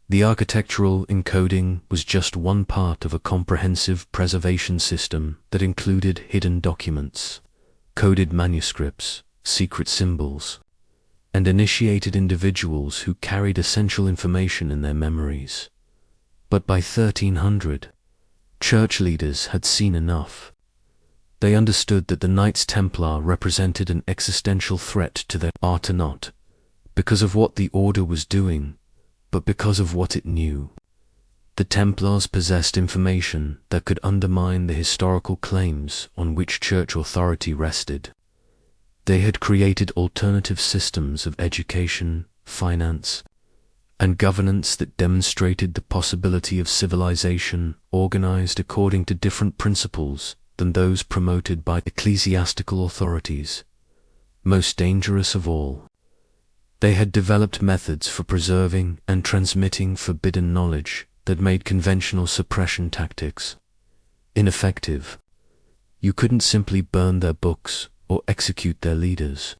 The architectural encoding was just one part of a comprehensive preservation system that included hidden documents, coded manuscripts, secret symbols, and initiated individuals who carried essential information in their memories. But by 1300, church leaders had seen enough. They understood that the Knights Templar represented an existential threat to their art, not because of what the order was doing, but because of what it knew. The Templars possessed information that could undermine the historical claims on which church authority rested. They had created alternative systems of education, finance, and governance that demonstrated the possibility of civilization organized according to different principles than those promoted by ecclesiastical authorities. Most dangerous of all, they had developed methods for preserving and transmitting forbidden knowledge that made conventional suppression tactics ineffective. You couldn't simply burn their books or execute their leaders,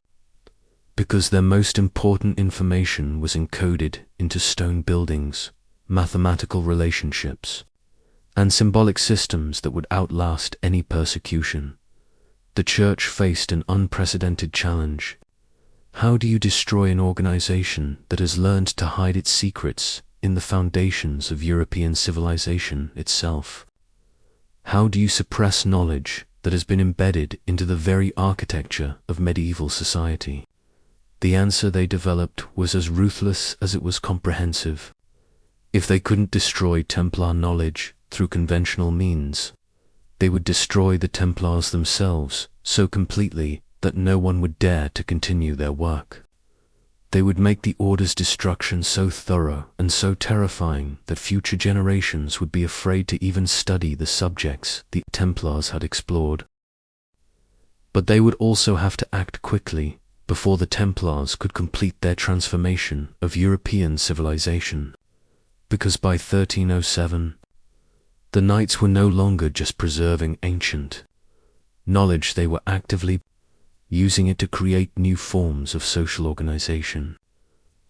because their most important information was encoded into stone buildings, mathematical relationships, and symbolic systems that would outlast any persecution. The church faced an unprecedented challenge. How do you destroy an organization that has learned to hide its secrets in the foundations of European civilization itself? How do you suppress knowledge that has been embedded into the very architecture of medieval society? The answer they developed was as ruthless as it was comprehensive. If they couldn't destroy Templar knowledge through conventional means, they would destroy the Templars themselves so completely that no one would dare to continue their work. They would make the order's destruction so thorough and so terrifying that future generations would be afraid to even study the subjects the Templars had explored. But they would also have to act quickly before the Templars could complete their transformation of European civilization, because by 1307, the Knights were no longer just preserving ancient knowledge, they were actively using it to create new forms of social organization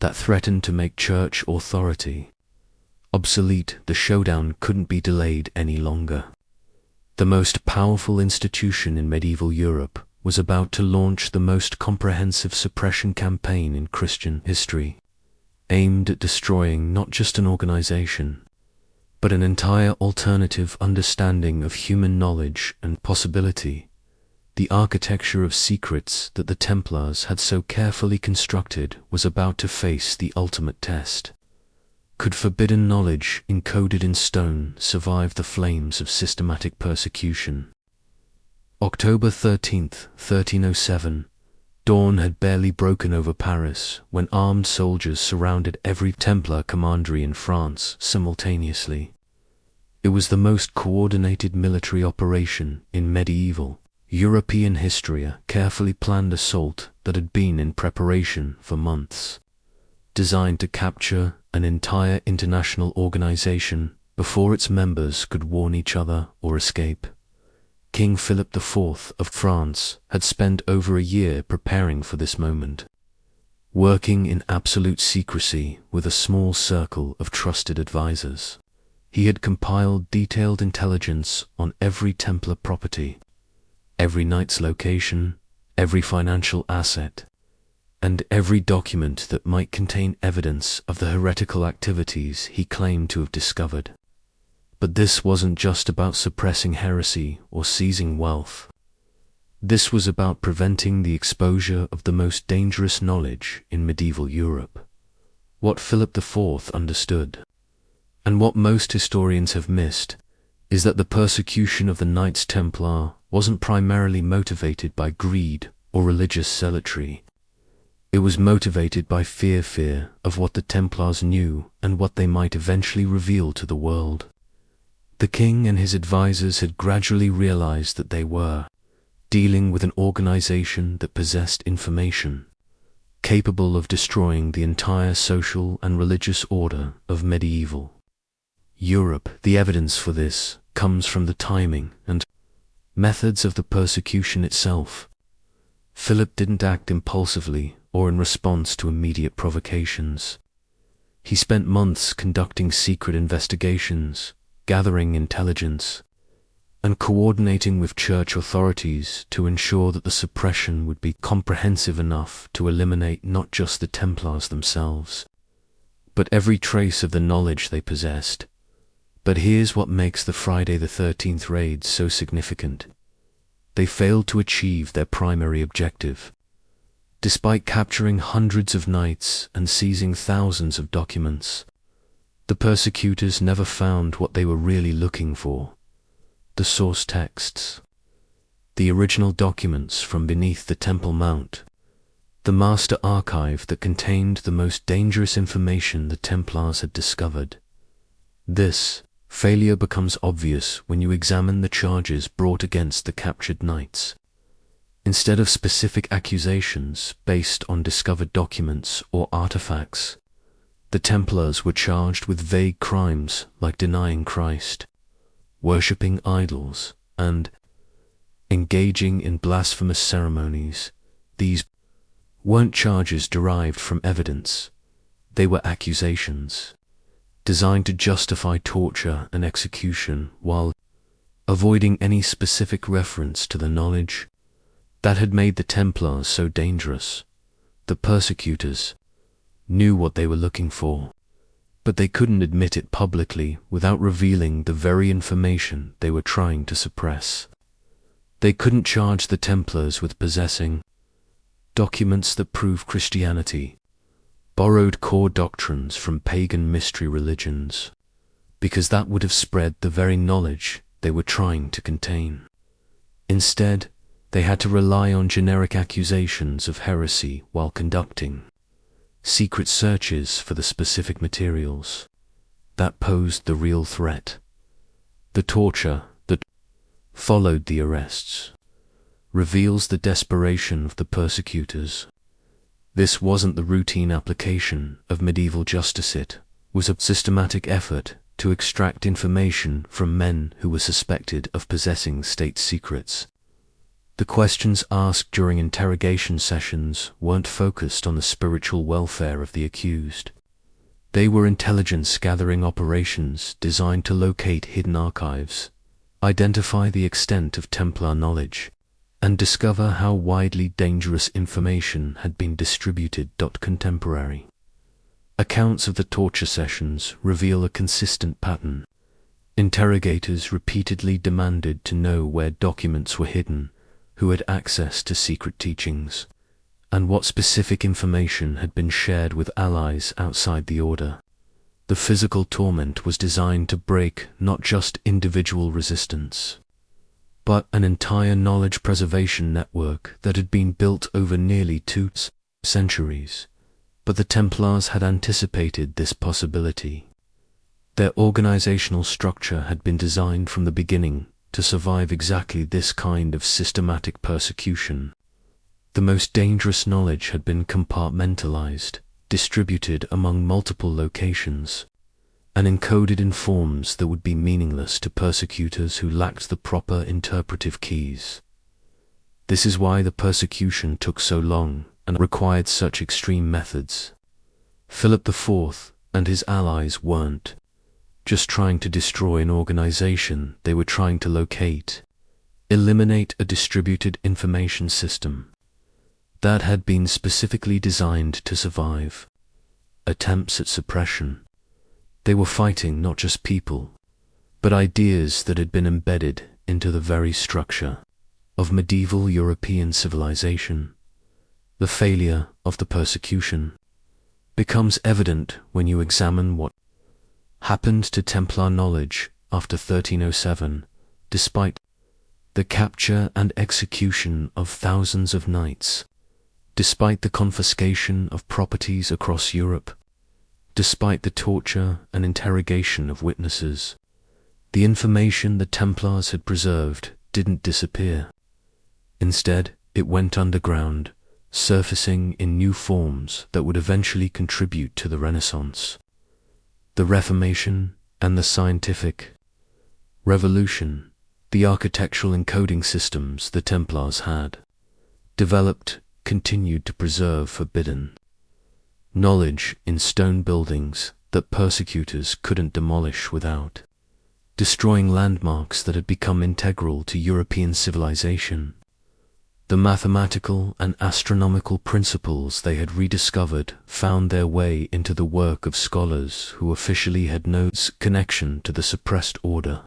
that threatened to make church authority obsolete. The showdown couldn't be delayed any longer. The most powerful institution in medieval Europe was about to launch the most comprehensive suppression campaign in Christian history, aimed at destroying not just an organization, but an entire alternative understanding of human knowledge and possibility. The architecture of secrets that the Templars had so carefully constructed was about to face the ultimate test. Could forbidden knowledge encoded in stone survive the flames of systematic persecution? October 13th, 1307, dawn had barely broken over Paris when armed soldiers surrounded every Templar commandery in France simultaneously. It was the most coordinated military operation in medieval European history, a carefully planned assault that had been in preparation for months, designed to capture an entire international organization before its members could warn each other or escape. King Philip IV of France had spent over a year preparing for this moment, working in absolute secrecy with a small circle of trusted advisors. He had compiled detailed intelligence on every Templar property, every knight's location, every financial asset, and every document that might contain evidence of the heretical activities he claimed to have discovered. But this wasn't just about suppressing heresy or seizing wealth. This was about preventing the exposure of the most dangerous knowledge in medieval Europe. What Philip IV understood And what most historians have missed is that the persecution of the Knights Templar wasn't primarily motivated by greed or religious zealotry. It was motivated by fear of what the Templars knew and what they might eventually reveal to the world. The king and his advisors had gradually realized that they were dealing with an organization that possessed information, capable of destroying the entire social and religious order of medieval Europe. The evidence for this comes from the timing and methods of the persecution itself. Philip didn't act impulsively or in response to immediate provocations. He spent months conducting secret investigations, gathering intelligence, and coordinating with church authorities to ensure that the suppression would be comprehensive enough to eliminate not just the Templars themselves, but every trace of the knowledge they possessed. But here's what makes the Friday the 13th raids so significant. They failed to achieve their primary objective. Despite capturing hundreds of knights and seizing thousands of documents, the persecutors never found what they were really looking for: the source texts, the original documents from beneath the Temple Mount, the master archive that contained the most dangerous information the Templars had discovered. This failure becomes obvious when you examine the charges brought against the captured knights. Instead of specific accusations based on discovered documents or artifacts, the Templars were charged with vague crimes like denying Christ, worshipping idols, and engaging in blasphemous ceremonies. These weren't charges derived from evidence. They were accusations designed to justify torture and execution while avoiding any specific reference to the knowledge that had made the Templars so dangerous. The persecutors knew what they were looking for, but they couldn't admit it publicly without revealing the very information they were trying to suppress. They couldn't charge the Templars with possessing documents that prove Christianity, borrowed core doctrines from pagan mystery religions, because that would have spread the very knowledge they were trying to contain. Instead, they had to rely on generic accusations of heresy while conducting secret searches for the specific materials that posed the real threat. The torture that followed the arrests reveals the desperation of the persecutors. This wasn't the routine application of medieval justice. It was a systematic effort to extract information from men who were suspected of possessing state secrets. The questions asked during interrogation sessions weren't focused on the spiritual welfare of the accused. They were intelligence-gathering operations designed to locate hidden archives, identify the extent of Templar knowledge, and discover how widely dangerous information had been distributed. Contemporary accounts of the torture sessions reveal a consistent pattern. Interrogators repeatedly demanded to know where documents were hidden, who had access to secret teachings, and what specific information had been shared with allies outside the order. The physical torment was designed to break not just individual resistance, but an entire knowledge preservation network that had been built over nearly 2 centuries. But the Templars had anticipated this possibility. Their organizational structure had been designed from the beginning to survive exactly this kind of systematic persecution. The most dangerous knowledge had been compartmentalized, distributed among multiple locations, and encoded in forms that would be meaningless to persecutors who lacked the proper interpretive keys. This is why the persecution took so long and required such extreme methods. Philip IV and his allies weren't just trying to destroy an organization, they were trying to locate, eliminate a distributed information system that had been specifically designed to survive attempts at suppression. They were fighting not just people, but ideas that had been embedded into the very structure of medieval European civilization. The failure of the persecution becomes evident when you examine what happened to Templar knowledge after 1307, despite the capture and execution of thousands of knights, despite the confiscation of properties across Europe, despite the torture and interrogation of witnesses. The information the Templars had preserved didn't disappear. Instead, it went underground, surfacing in new forms that would eventually contribute to the Renaissance, the Reformation, and the scientific revolution. The architectural encoding systems the Templars had developed continued to preserve forbidden knowledge in stone buildings that persecutors couldn't demolish without destroying landmarks that had become integral to European civilization. The mathematical and astronomical principles they had rediscovered found their way into the work of scholars who officially had no connection to the suppressed order.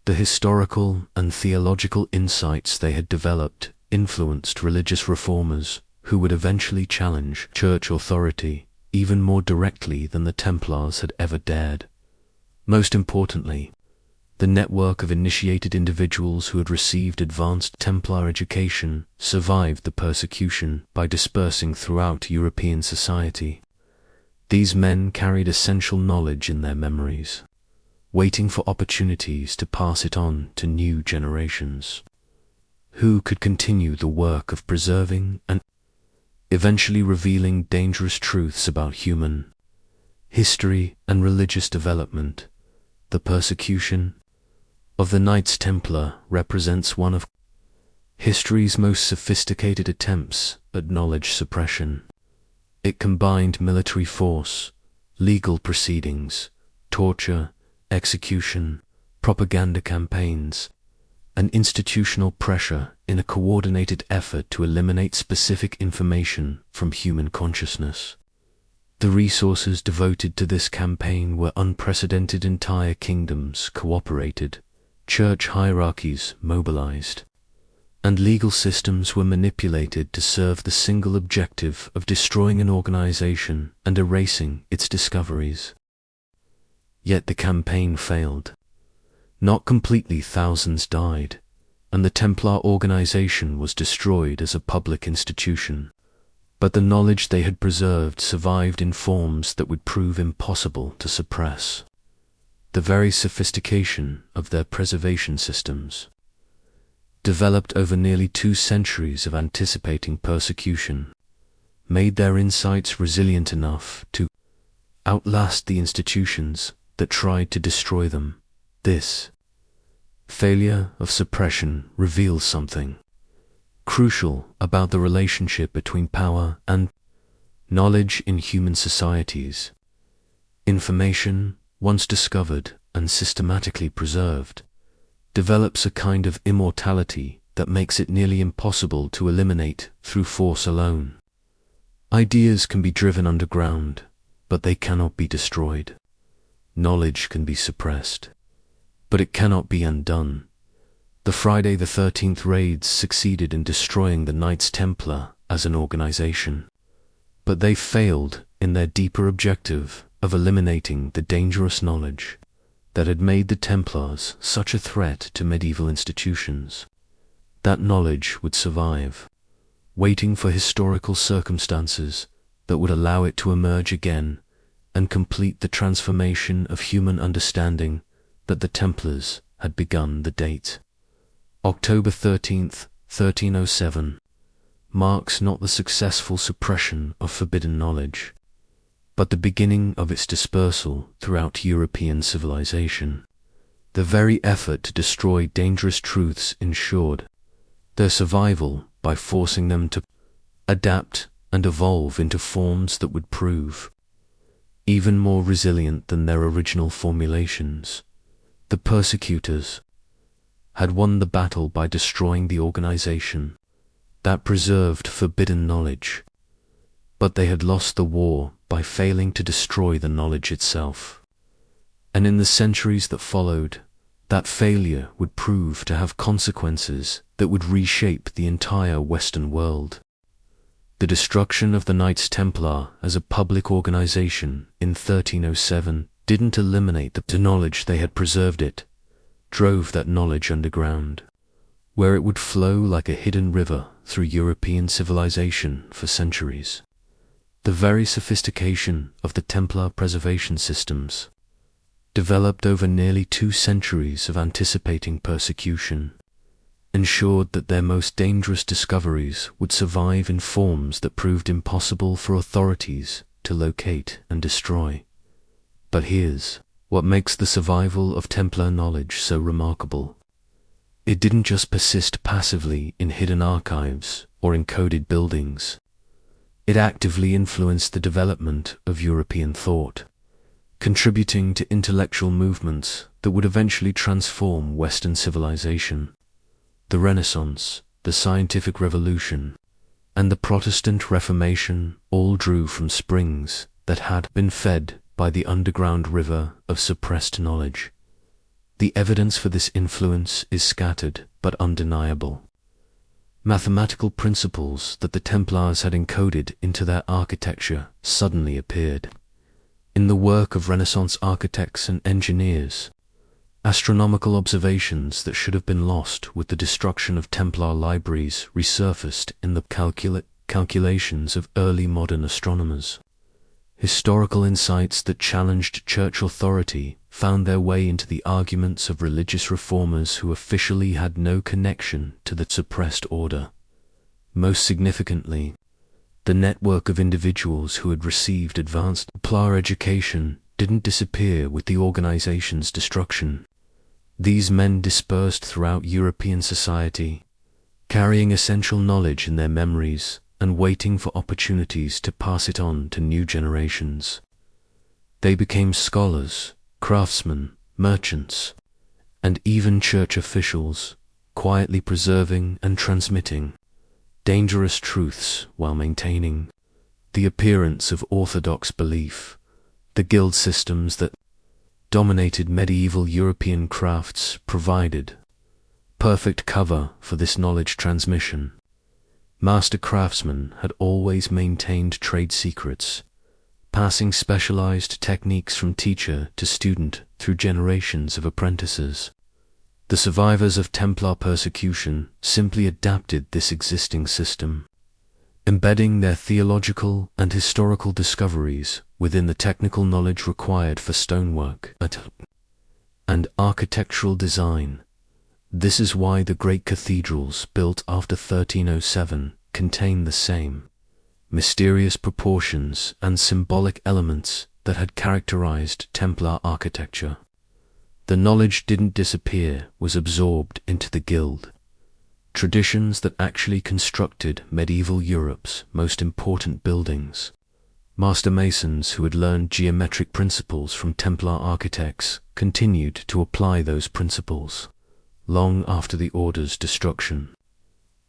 The historical and theological insights they had developed influenced religious reformers who would eventually challenge church authority even more directly than the Templars had ever dared. Most importantly, the network of initiated individuals who had received advanced Templar education survived the persecution by dispersing throughout European society. These men carried essential knowledge in their memories, waiting for opportunities to pass it on to new generations, who could continue the work of preserving and eventually revealing dangerous truths about human history and religious development. The persecution of the Knights Templar represents one of history's most sophisticated attempts at knowledge suppression. It combined military force, legal proceedings, torture, execution, propaganda campaigns, and institutional pressure in a coordinated effort to eliminate specific information from human consciousness. The resources devoted to this campaign were unprecedented. Entire kingdoms cooperated, church hierarchies mobilized, and legal systems were manipulated to serve the single objective of destroying an organization and erasing its discoveries. Yet the campaign failed. Not completely. Thousands died, and the Templar organization was destroyed as a public institution. But the knowledge they had preserved survived in forms that would prove impossible to suppress. The very sophistication of their preservation systems, developed over nearly 2 centuries of anticipating persecution, made their insights resilient enough to outlast the institutions that tried to destroy them. This failure of suppression reveals something crucial about the relationship between power and knowledge in human societies. Information, once discovered and systematically preserved, develops a kind of immortality that makes it nearly impossible to eliminate through force alone. Ideas can be driven underground, but they cannot be destroyed. Knowledge can be suppressed, but it cannot be undone. The Friday the 13th raids succeeded in destroying the Knights Templar as an organization, but they failed in their deeper objective of eliminating the dangerous knowledge that had made the Templars such a threat to medieval institutions. That knowledge would survive, waiting for historical circumstances that would allow it to emerge again and complete the transformation of human understanding that the Templars had begun. The date, October 13th, 1307, marks not the successful suppression of forbidden knowledge, but the beginning of its dispersal throughout European civilization. The very effort to destroy dangerous truths ensured their survival by forcing them to adapt and evolve into forms that would prove even more resilient than their original formulations. The persecutors had won the battle by destroying the organization that preserved forbidden knowledge, but they had lost the war by failing to destroy the knowledge itself. And in the centuries that followed, that failure would prove to have consequences that would reshape the entire Western world. The destruction of the Knights Templar as a public organization in 1307 didn't eliminate the knowledge, they had preserved it, drove that knowledge underground, where it would flow like a hidden river through European civilization for centuries. The very sophistication of the Templar preservation systems, developed over nearly 2 centuries of anticipating persecution, ensured that their most dangerous discoveries would survive in forms that proved impossible for authorities to locate and destroy. But here's what makes the survival of Templar knowledge so remarkable. It didn't just persist passively in hidden archives or encoded buildings. It actively influenced the development of European thought, contributing to intellectual movements that would eventually transform Western civilization. The Renaissance, the Scientific Revolution, and the Protestant Reformation all drew from springs that had been fed by the underground river of suppressed knowledge. The evidence for this influence is scattered but undeniable. Mathematical principles that the Templars had encoded into their architecture suddenly appeared in the work of Renaissance architects and engineers. Astronomical observations that should have been lost with the destruction of Templar libraries resurfaced in the calculations of early modern astronomers. Historical insights that challenged church authority found their way into the arguments of religious reformers who officially had no connection to the suppressed order. Most significantly, the network of individuals who had received advanced Templar education didn't disappear with the organization's destruction. These men dispersed throughout European society, carrying essential knowledge in their memories and waiting for opportunities to pass it on to new generations. They became scholars, craftsmen, merchants, and even church officials, quietly preserving and transmitting dangerous truths while maintaining the appearance of orthodox belief. The guild systems that dominated medieval European crafts provided perfect cover for this knowledge transmission. Master craftsmen had always maintained trade secrets, passing specialized techniques from teacher to student through generations of apprentices. The survivors of Templar persecution simply adapted this existing system, embedding their theological and historical discoveries within the technical knowledge required for stonework and architectural design. This is why the great cathedrals built after 1307 contain the same mysterious proportions and symbolic elements that had characterized Templar architecture. The knowledge didn't disappear, was absorbed into the guild. Traditions that actually constructed medieval Europe's most important buildings. Master masons who had learned geometric principles from Templar architects continued to apply those principles long after the order's destruction,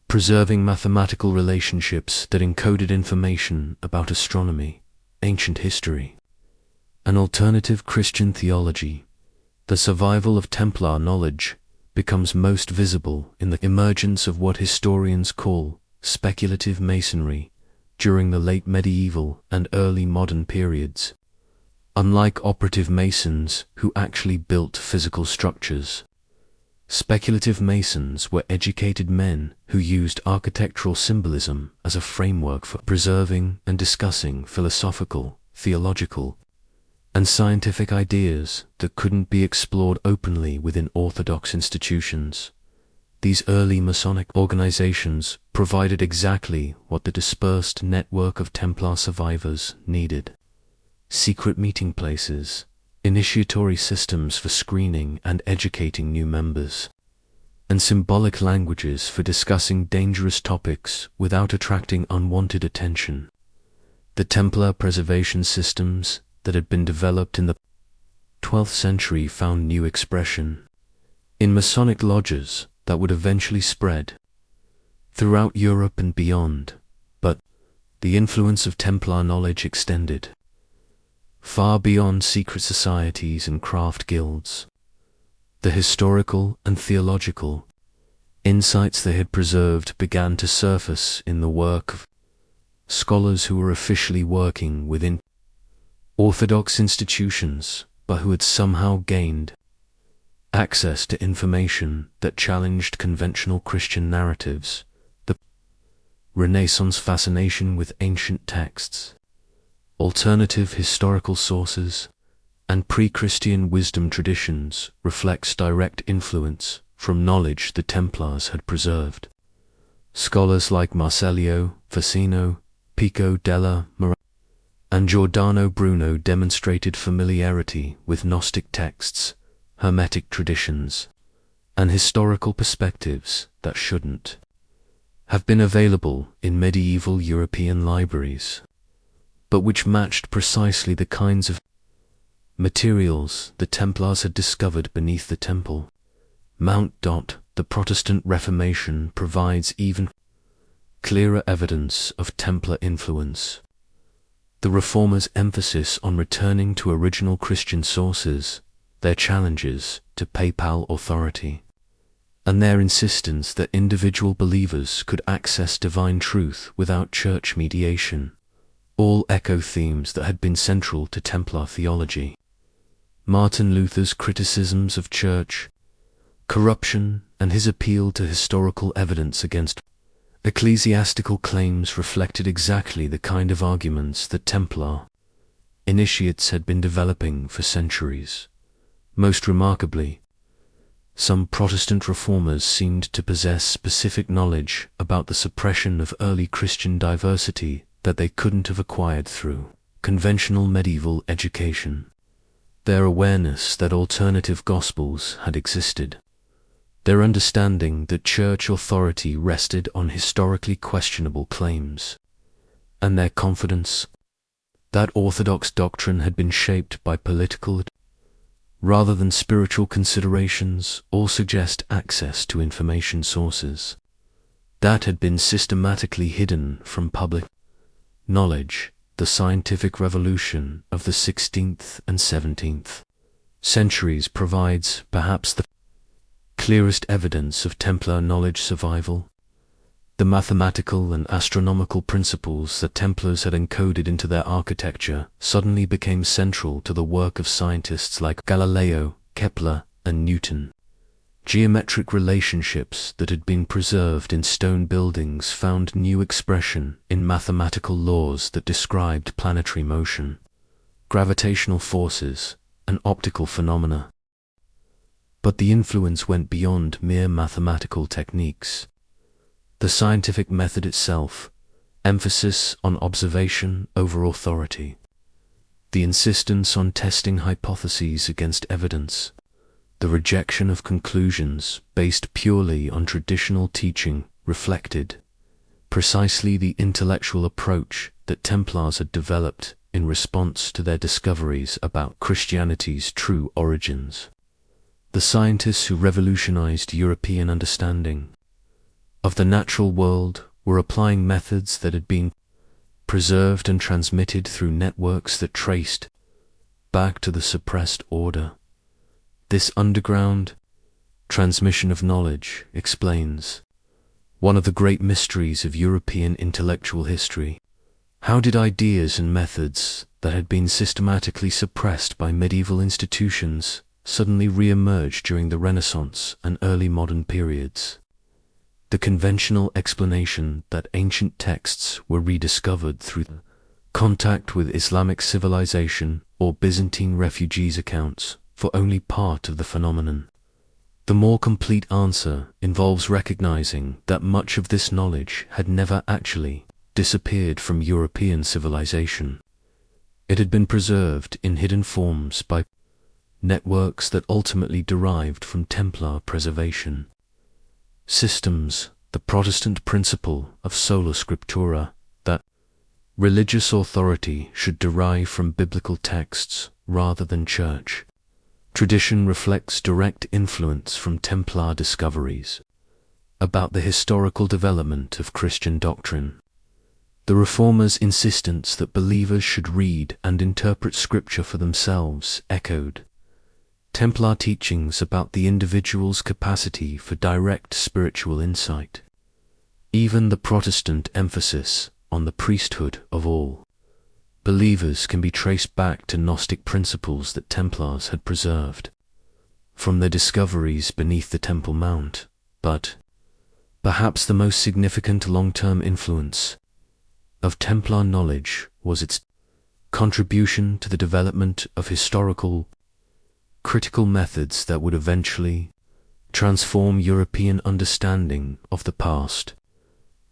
preserving mathematical relationships that encoded information about astronomy, ancient history, and alternative Christian theology. The survival of Templar knowledge becomes most visible in the emergence of what historians call speculative masonry during the late medieval and early modern periods. Unlike operative masons who actually built physical structures, speculative masons were educated men who used architectural symbolism as a framework for preserving and discussing philosophical, theological, and scientific ideas that couldn't be explored openly within orthodox institutions. These early Masonic organizations provided exactly what the dispersed network of Templar survivors needed: secret meeting places, initiatory systems for screening and educating new members, and symbolic languages for discussing dangerous topics without attracting unwanted attention. The Templar preservation systems that had been developed in the 12th century found new expression in Masonic lodges that would eventually spread throughout Europe and beyond. But the influence of Templar knowledge extended far beyond secret societies and craft guilds. The historical and theological insights they had preserved began to surface in the work of scholars who were officially working within orthodox institutions but who had somehow gained access to information that challenged conventional Christian narratives. The Renaissance fascination with ancient texts, alternative historical sources, and pre-Christian wisdom traditions reflects direct influence from knowledge the Templars had preserved. Scholars like Marsilio Ficino, Pico della Mirandola, and Giordano Bruno demonstrated familiarity with Gnostic texts, Hermetic traditions, and historical perspectives that shouldn't have been available in medieval European libraries, but which matched precisely the kinds of materials the Templars had discovered beneath the temple mount. The Protestant Reformation provides even clearer evidence of Templar influence. The Reformers' emphasis on returning to original Christian sources, their challenges to papal authority, and their insistence that individual believers could access divine truth without church mediation, all echo themes that had been central to Templar theology. Martin Luther's criticisms of church corruption and his appeal to historical evidence against ecclesiastical claims reflected exactly the kind of arguments that Templar initiates had been developing for centuries. Most remarkably, some Protestant reformers seemed to possess specific knowledge about the suppression of early Christian diversity that they couldn't have acquired through conventional medieval education. Their awareness that alternative gospels had existed, their understanding that church authority rested on historically questionable claims, and their confidence that orthodox doctrine had been shaped by political rather than spiritual considerations all suggest access to information sources that had been systematically hidden from public knowledge. The scientific revolution of the 16th and 17th centuries provides perhaps the clearest evidence of Templar knowledge survival. The mathematical and astronomical principles that Templars had encoded into their architecture suddenly became central to the work of scientists like Galileo, Kepler, and Newton. Geometric relationships that had been preserved in stone buildings found new expression in mathematical laws that described planetary motion, gravitational forces, and optical phenomena. But the influence went beyond mere mathematical techniques. The scientific method itself, emphasis on observation over authority, the insistence on testing hypotheses against evidence, the rejection of conclusions based purely on traditional teaching reflected precisely the intellectual approach that Templars had developed in response to their discoveries about Christianity's true origins. The scientists who revolutionized European understanding of the natural world were applying methods that had been preserved and transmitted through networks that traced back to the suppressed order. This underground transmission of knowledge explains one of the great mysteries of European intellectual history. How did ideas and methods that had been systematically suppressed by medieval institutions suddenly re-emerge during the Renaissance and early modern periods? The conventional explanation that ancient texts were rediscovered through contact with Islamic civilization or Byzantine refugees accounts for only part of the phenomenon. The more complete answer involves recognizing that much of this knowledge had never actually disappeared from European civilization. It had been preserved in hidden forms by networks that ultimately derived from Templar preservation systems. The Protestant principle of sola scriptura, that religious authority should derive from biblical texts rather than church tradition, reflects direct influence from Templar discoveries about the historical development of Christian doctrine. The Reformers' insistence that believers should read and interpret Scripture for themselves echoed Templar teachings about the individual's capacity for direct spiritual insight. Even the Protestant emphasis on the priesthood of all believers can be traced back to Gnostic principles that Templars had preserved from their discoveries beneath the Temple Mount, but perhaps the most significant long-term influence of Templar knowledge was its contribution to the development of historical, critical methods that would eventually transform European understanding of the past.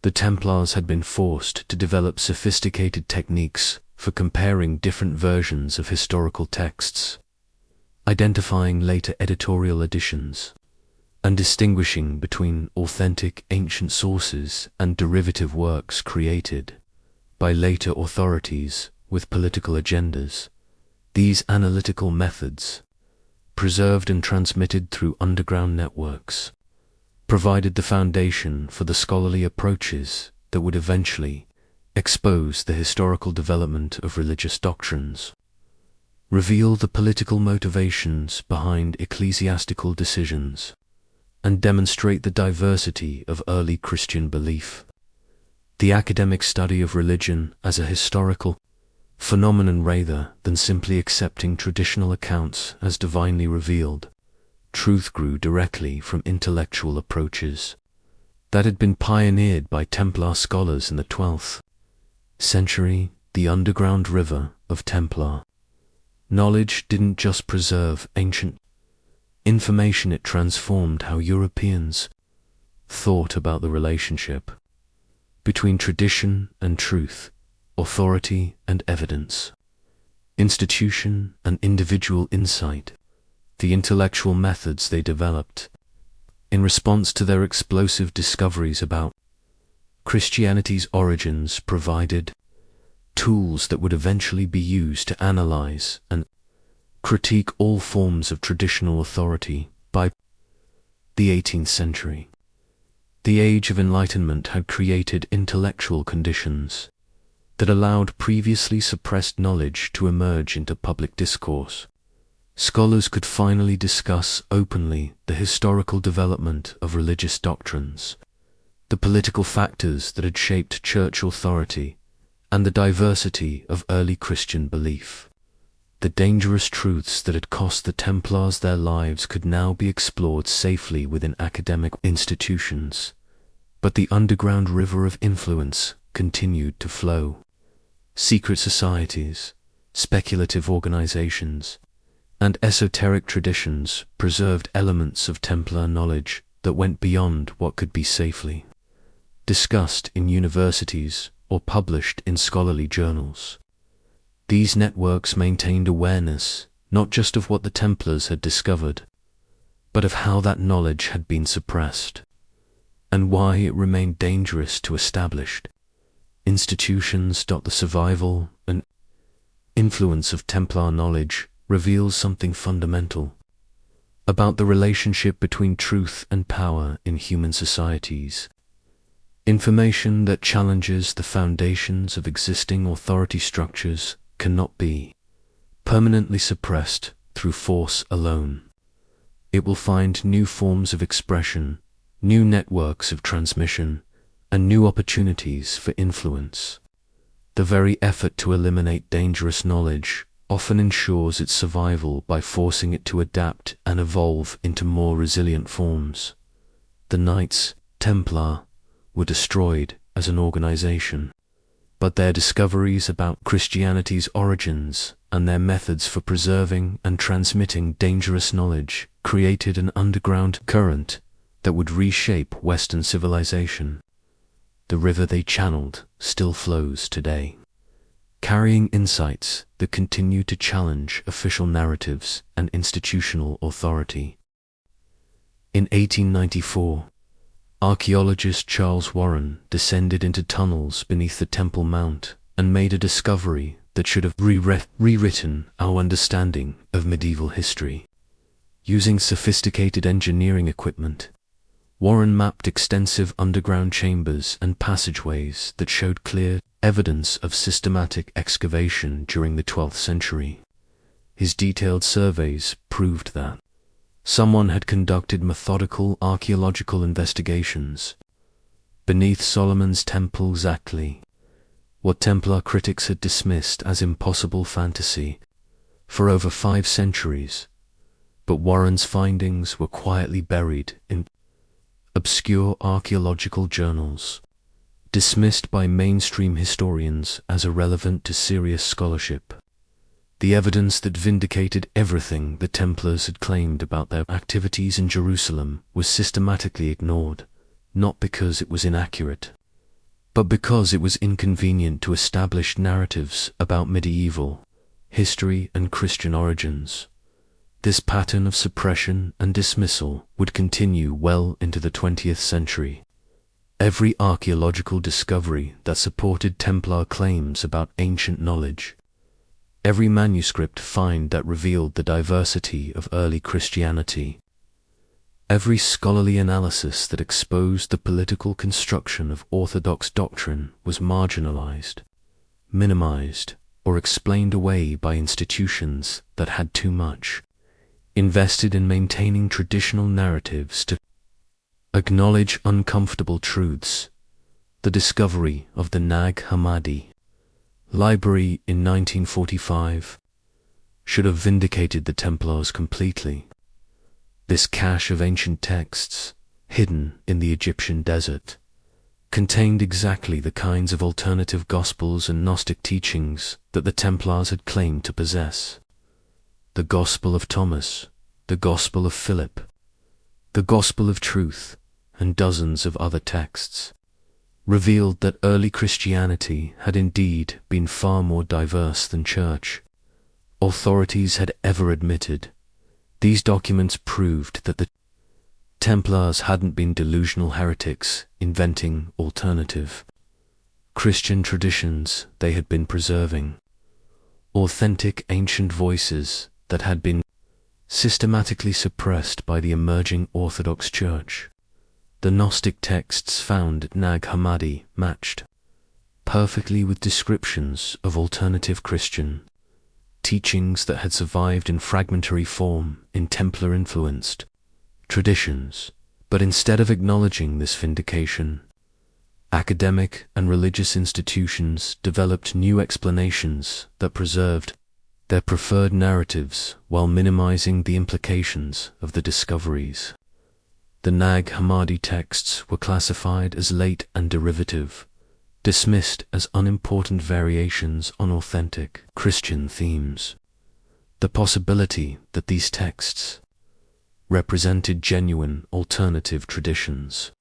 The Templars had been forced to develop sophisticated techniques for comparing different versions of historical texts, identifying later editorial additions, and distinguishing between authentic ancient sources and derivative works created by later authorities with political agendas. These analytical methods, preserved and transmitted through underground networks, provided the foundation for the scholarly approaches that would eventually expose the historical development of religious doctrines, reveal the political motivations behind ecclesiastical decisions, and demonstrate the diversity of early Christian belief. The academic study of religion as a historical phenomenon rather than simply accepting traditional accounts as divinely revealed, truth grew directly from intellectual approaches that had been pioneered by Templar scholars in the 12th century. The underground river of Templar knowledge didn't just preserve ancient information, it transformed how Europeans thought about the relationship between tradition and truth, authority and evidence, institution and individual insight. The intellectual methods they developed in response to their explosive discoveries about Christianity's origins provided tools that would eventually be used to analyze and critique all forms of traditional authority. By the 18th century, the Age of Enlightenment had created intellectual conditions that allowed previously suppressed knowledge to emerge into public discourse. Scholars could finally discuss openly the historical development of religious doctrines, the political factors that had shaped church authority, and the diversity of early Christian belief. The dangerous truths that had cost the Templars their lives could now be explored safely within academic institutions. But the underground river of influence continued to flow. Secret societies, speculative organizations, and esoteric traditions preserved elements of Templar knowledge that went beyond what could be safely discussed in universities or published in scholarly journals. These networks maintained awareness not just of what the Templars had discovered, but of how that knowledge had been suppressed, and why it remained dangerous to established institutions. The survival and influence of Templar knowledge reveals something fundamental about the relationship between truth and power in human societies. Information that challenges the foundations of existing authority structures cannot be permanently suppressed through force alone. It will find new forms of expression, new networks of transmission, and new opportunities for influence. The very effort to eliminate dangerous knowledge often ensures its survival by forcing it to adapt and evolve into more resilient forms. The Knights Templar were destroyed as an organization, but their discoveries about Christianity's origins and their methods for preserving and transmitting dangerous knowledge created an underground current that would reshape Western civilization. The river they channeled still flows today, carrying insights that continue to challenge official narratives and institutional authority. In 1894, archaeologist Charles Warren descended into tunnels beneath the Temple Mount and made a discovery that should have rewritten our understanding of medieval history. Using sophisticated engineering equipment, Warren mapped extensive underground chambers and passageways that showed clear evidence of systematic excavation during the 12th century. His detailed surveys proved that someone had conducted methodical archaeological investigations beneath Solomon's temple. Exactly what Templar critics had dismissed as impossible fantasy for over 5 centuries, but Warren's findings were quietly buried in obscure archaeological journals, dismissed by mainstream historians as irrelevant to serious scholarship. The evidence that vindicated everything the Templars had claimed about their activities in Jerusalem was systematically ignored, not because it was inaccurate, but because it was inconvenient to established narratives about medieval history and Christian origins. This pattern of suppression and dismissal would continue well into the 20th century. Every archaeological discovery that supported Templar claims about ancient knowledge, every manuscript find that revealed the diversity of early Christianity, every scholarly analysis that exposed the political construction of Orthodox doctrine was marginalized, minimized, or explained away by institutions that had too much invested in maintaining traditional narratives to acknowledge uncomfortable truths. The discovery of the Nag Hammadi library in 1945 should have vindicated the Templars completely. This cache of ancient texts, hidden in the Egyptian desert, contained exactly the kinds of alternative gospels and Gnostic teachings that the Templars had claimed to possess. The Gospel of Thomas, the Gospel of Philip, the Gospel of Truth, and dozens of other texts revealed that early Christianity had indeed been far more diverse than church authorities had ever admitted. These documents proved that the Templars hadn't been delusional heretics inventing alternative Christian traditions. They had been preserving authentic ancient voices that had been systematically suppressed by the emerging Orthodox Church. The Gnostic texts found at Nag Hammadi matched perfectly with descriptions of alternative Christian teachings that had survived in fragmentary form in Templar-influenced traditions. But instead of acknowledging this vindication, academic and religious institutions developed new explanations that preserved their preferred narratives while minimizing the implications of the discoveries. The Nag Hammadi texts were classified as late and derivative, dismissed as unimportant variations on authentic Christian themes. The possibility that these texts represented genuine alternative traditions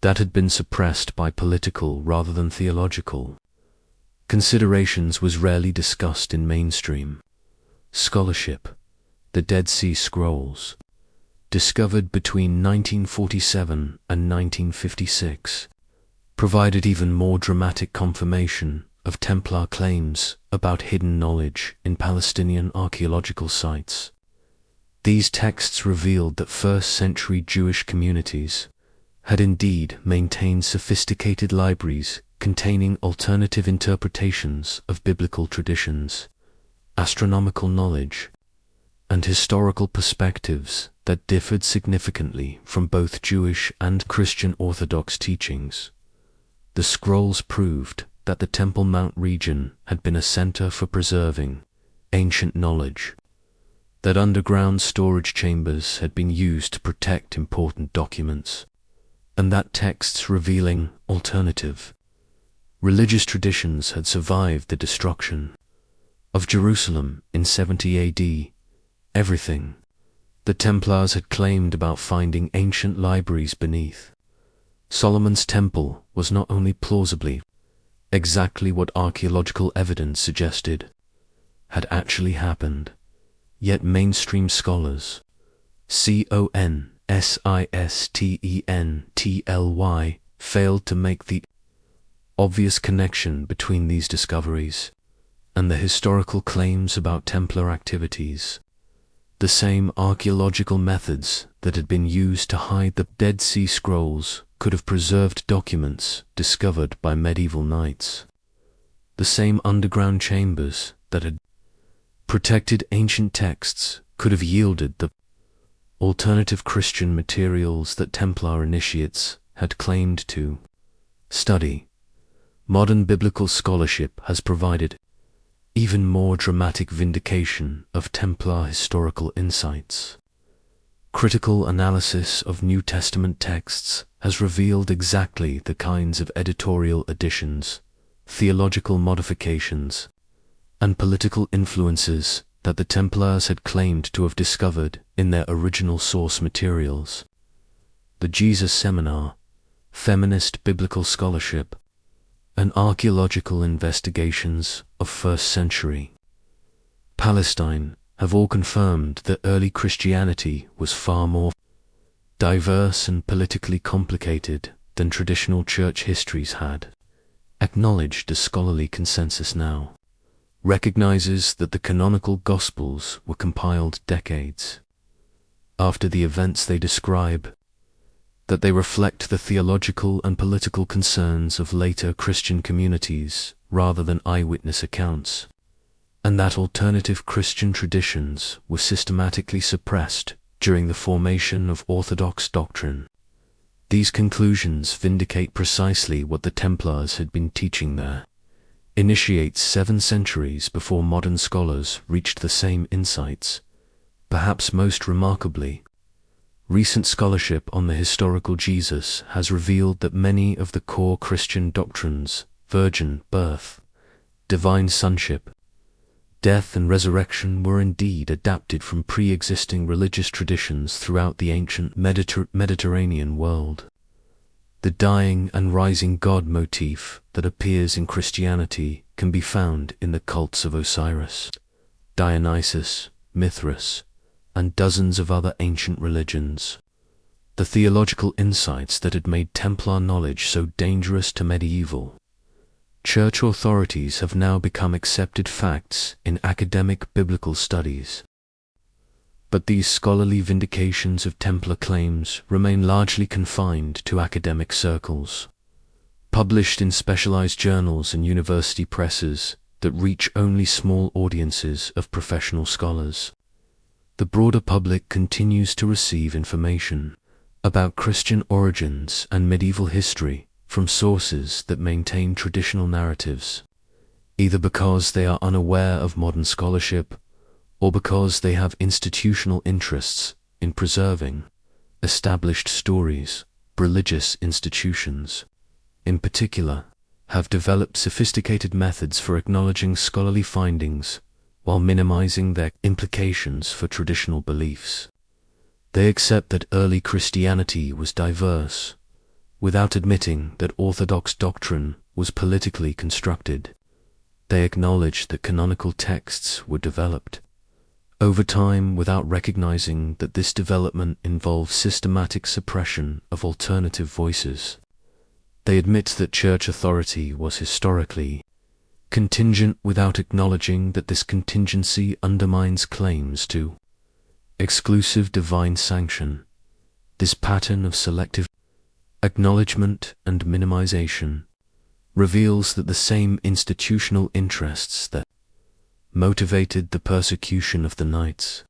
that had been suppressed by political rather than theological considerations was rarely discussed in mainstream scholarship. The Dead Sea Scrolls, discovered between 1947 and 1956, provided even more dramatic confirmation of Templar claims about hidden knowledge in Palestinian archaeological sites. These texts revealed that first-century Jewish communities had indeed maintained sophisticated libraries containing alternative interpretations of biblical traditions, astronomical knowledge, and historical perspectives that differed significantly from both Jewish and Christian Orthodox teachings. The scrolls proved that the Temple Mount region had been a center for preserving ancient knowledge, that underground storage chambers had been used to protect important documents, and that texts revealing alternative religious traditions had survived the destruction of Jerusalem in 70 AD. Everything the Templars had claimed about finding ancient libraries beneath Solomon's Temple was not only plausibly exactly what archaeological evidence suggested had actually happened, yet mainstream scholars, CONSISTENTLY, failed to make the obvious connection between these discoveries and the historical claims about Templar activities. The same archaeological methods that had been used to hide the Dead Sea Scrolls could have preserved documents discovered by medieval knights. The same underground chambers that had protected ancient texts could have yielded the alternative Christian materials that Templar initiates had claimed to study. Modern biblical scholarship has provided even more dramatic vindication of Templar historical insights. Critical analysis of New Testament texts has revealed exactly the kinds of editorial additions, theological modifications, and political influences that the Templars had claimed to have discovered in their original source materials. The Jesus Seminar, feminist biblical scholarship, and archaeological investigations of 1st century Palestine have all confirmed that early Christianity was far more diverse and politically complicated than traditional church histories had. Acknowledged a scholarly consensus now recognizes that the canonical Gospels were compiled decades after the events they describe, that they reflect the theological and political concerns of later Christian communities rather than eyewitness accounts, and that alternative Christian traditions were systematically suppressed during the formation of Orthodox doctrine. These conclusions vindicate precisely what the Templars had been teaching there, initiates 7 centuries before modern scholars reached the same insights. Perhaps most remarkably, recent scholarship on the historical Jesus has revealed that many of the core Christian doctrines, virgin birth, divine sonship, death and resurrection, were indeed adapted from pre-existing religious traditions throughout the ancient Mediterranean world. The dying and rising God motif that appears in Christianity can be found in the cults of Osiris, Dionysus, Mithras, and dozens of other ancient religions. The theological insights that had made Templar knowledge so dangerous to medieval church authorities have now become accepted facts in academic biblical studies. But these scholarly vindications of Templar claims remain largely confined to academic circles, published in specialized journals and university presses that reach only small audiences of professional scholars. The broader public continues to receive information about Christian origins and medieval history from sources that maintain traditional narratives, either because they are unaware of modern scholarship or because they have institutional interests in preserving established stories. Religious institutions, in particular, have developed sophisticated methods for acknowledging scholarly findings while minimizing their implications for traditional beliefs. They accept that early Christianity was diverse, without admitting that Orthodox doctrine was politically constructed. They acknowledge that canonical texts were developed over time without recognizing that this development involves systematic suppression of alternative voices. They admit that church authority was historically contingent without acknowledging that this contingency undermines claims to exclusive divine sanction. This pattern of selective acknowledgement and minimization reveals that the same institutional interests that motivated the persecution of the Knights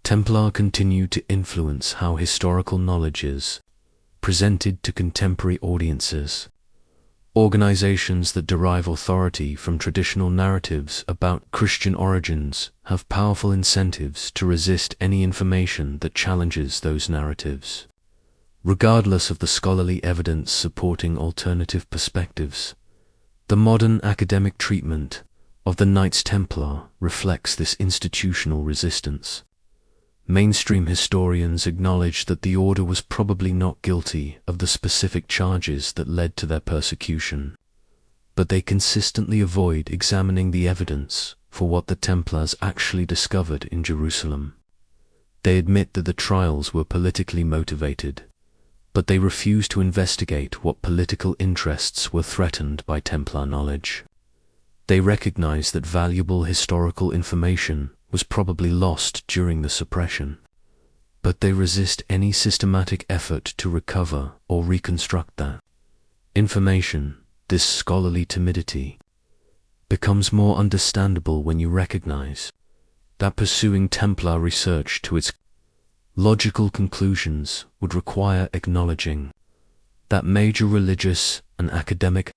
Templar continue to influence how historical knowledge is presented to contemporary audiences. Organizations that derive authority from traditional narratives about Christian origins have powerful incentives to resist any information that challenges those narratives, regardless of the scholarly evidence supporting alternative perspectives. The modern academic treatment of the Knights Templar reflects this institutional resistance. Mainstream historians acknowledge that the order was probably not guilty of the specific charges that led to their persecution, but they consistently avoid examining the evidence for what the Templars actually discovered in Jerusalem. They admit that the trials were politically motivated, but they refuse to investigate what political interests were threatened by Templar knowledge. They recognize that valuable historical information was probably lost during the suppression, but they resist any systematic effort to recover or reconstruct that information. This scholarly timidity becomes more understandable when you recognize that pursuing Templar research to its logical conclusions would require acknowledging that major religious and academic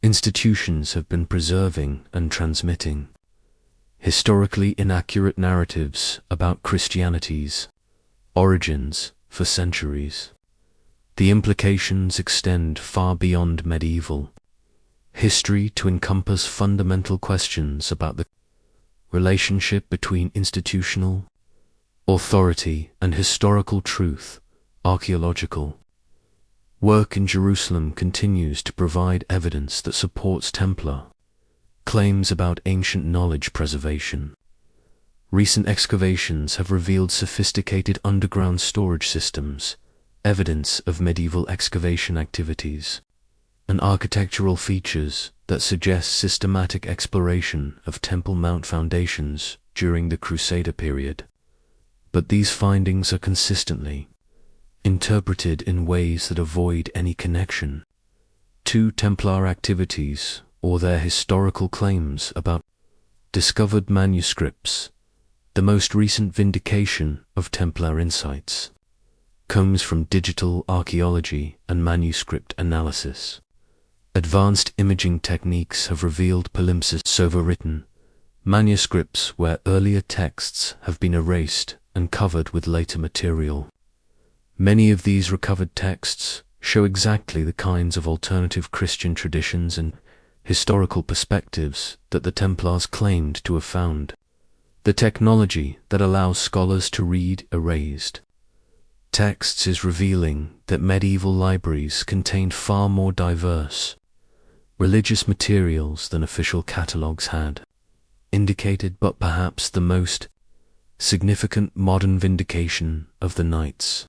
institutions have been preserving and transmitting historically inaccurate narratives about Christianity's origins for centuries. The implications extend far beyond medieval history to encompass fundamental questions about the relationship between institutional authority and historical truth. Archaeological work in Jerusalem continues to provide evidence that supports Templar claims about ancient knowledge preservation. Recent excavations have revealed sophisticated underground storage systems, evidence of medieval excavation activities, and architectural features that suggest systematic exploration of Temple Mount foundations during the Crusader period. But these findings are consistently interpreted in ways that avoid any connection to Templar activities or their historical claims about discovered manuscripts. The most recent vindication of Templar insights comes from digital archaeology and manuscript analysis. Advanced imaging techniques have revealed palimpsests overwritten manuscripts where earlier texts have been erased and covered with later material. Many of these recovered texts show exactly the kinds of alternative Christian traditions and historical perspectives that the Templars claimed to have found. The technology that allows scholars to read erased texts is revealing that medieval libraries contained far more diverse religious materials than official catalogues had indicated. But perhaps the most significant modern vindication of the Knights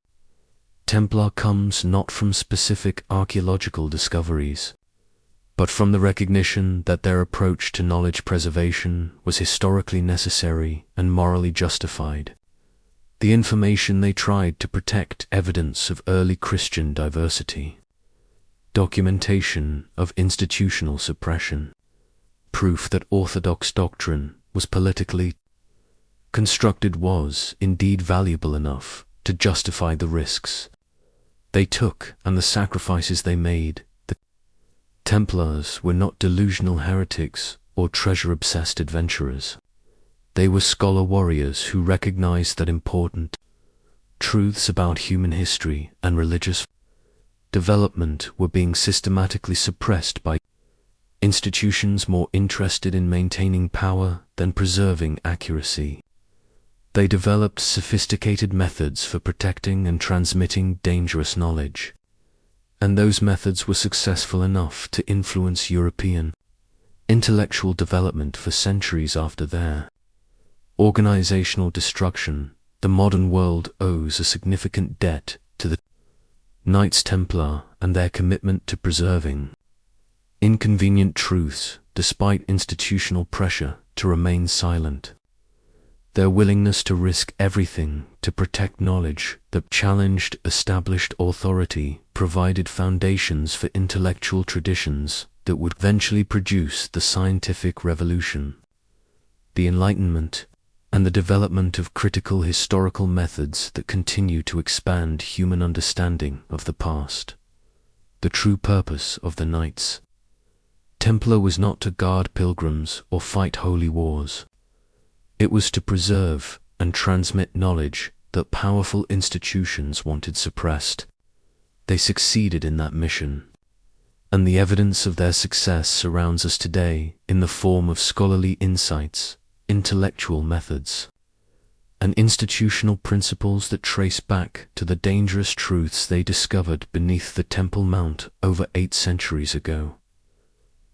Templar comes not from specific archaeological discoveries, but from the recognition that their approach to knowledge preservation was historically necessary and morally justified. The information they tried to protect: evidence of early Christian diversity, documentation of institutional suppression, proof that orthodox doctrine was politically constructed, was indeed valuable enough to justify the risks they took and the sacrifices they made. The Templars were not delusional heretics or treasure-obsessed adventurers. They were scholar warriors who recognized that important truths about human history and religious development were being systematically suppressed by institutions more interested in maintaining power than preserving accuracy. They developed sophisticated methods for protecting and transmitting dangerous knowledge, and those methods were successful enough to influence European intellectual development for centuries after their organizational destruction. The modern world owes a significant debt to the Knights Templar and their commitment to preserving inconvenient truths despite institutional pressure to remain silent. Their willingness to risk everything to protect knowledge that challenged established authority provided foundations for intellectual traditions that would eventually produce the scientific revolution, the Enlightenment, and the development of critical historical methods that continue to expand human understanding of the past. The true purpose of the Knights Templar was not to guard pilgrims or fight holy wars. It was to preserve and transmit knowledge that powerful institutions wanted suppressed. They succeeded in that mission, and the evidence of their success surrounds us today in the form of scholarly insights, intellectual methods, and institutional principles that trace back to the dangerous truths they discovered beneath the Temple Mount over 8 centuries ago.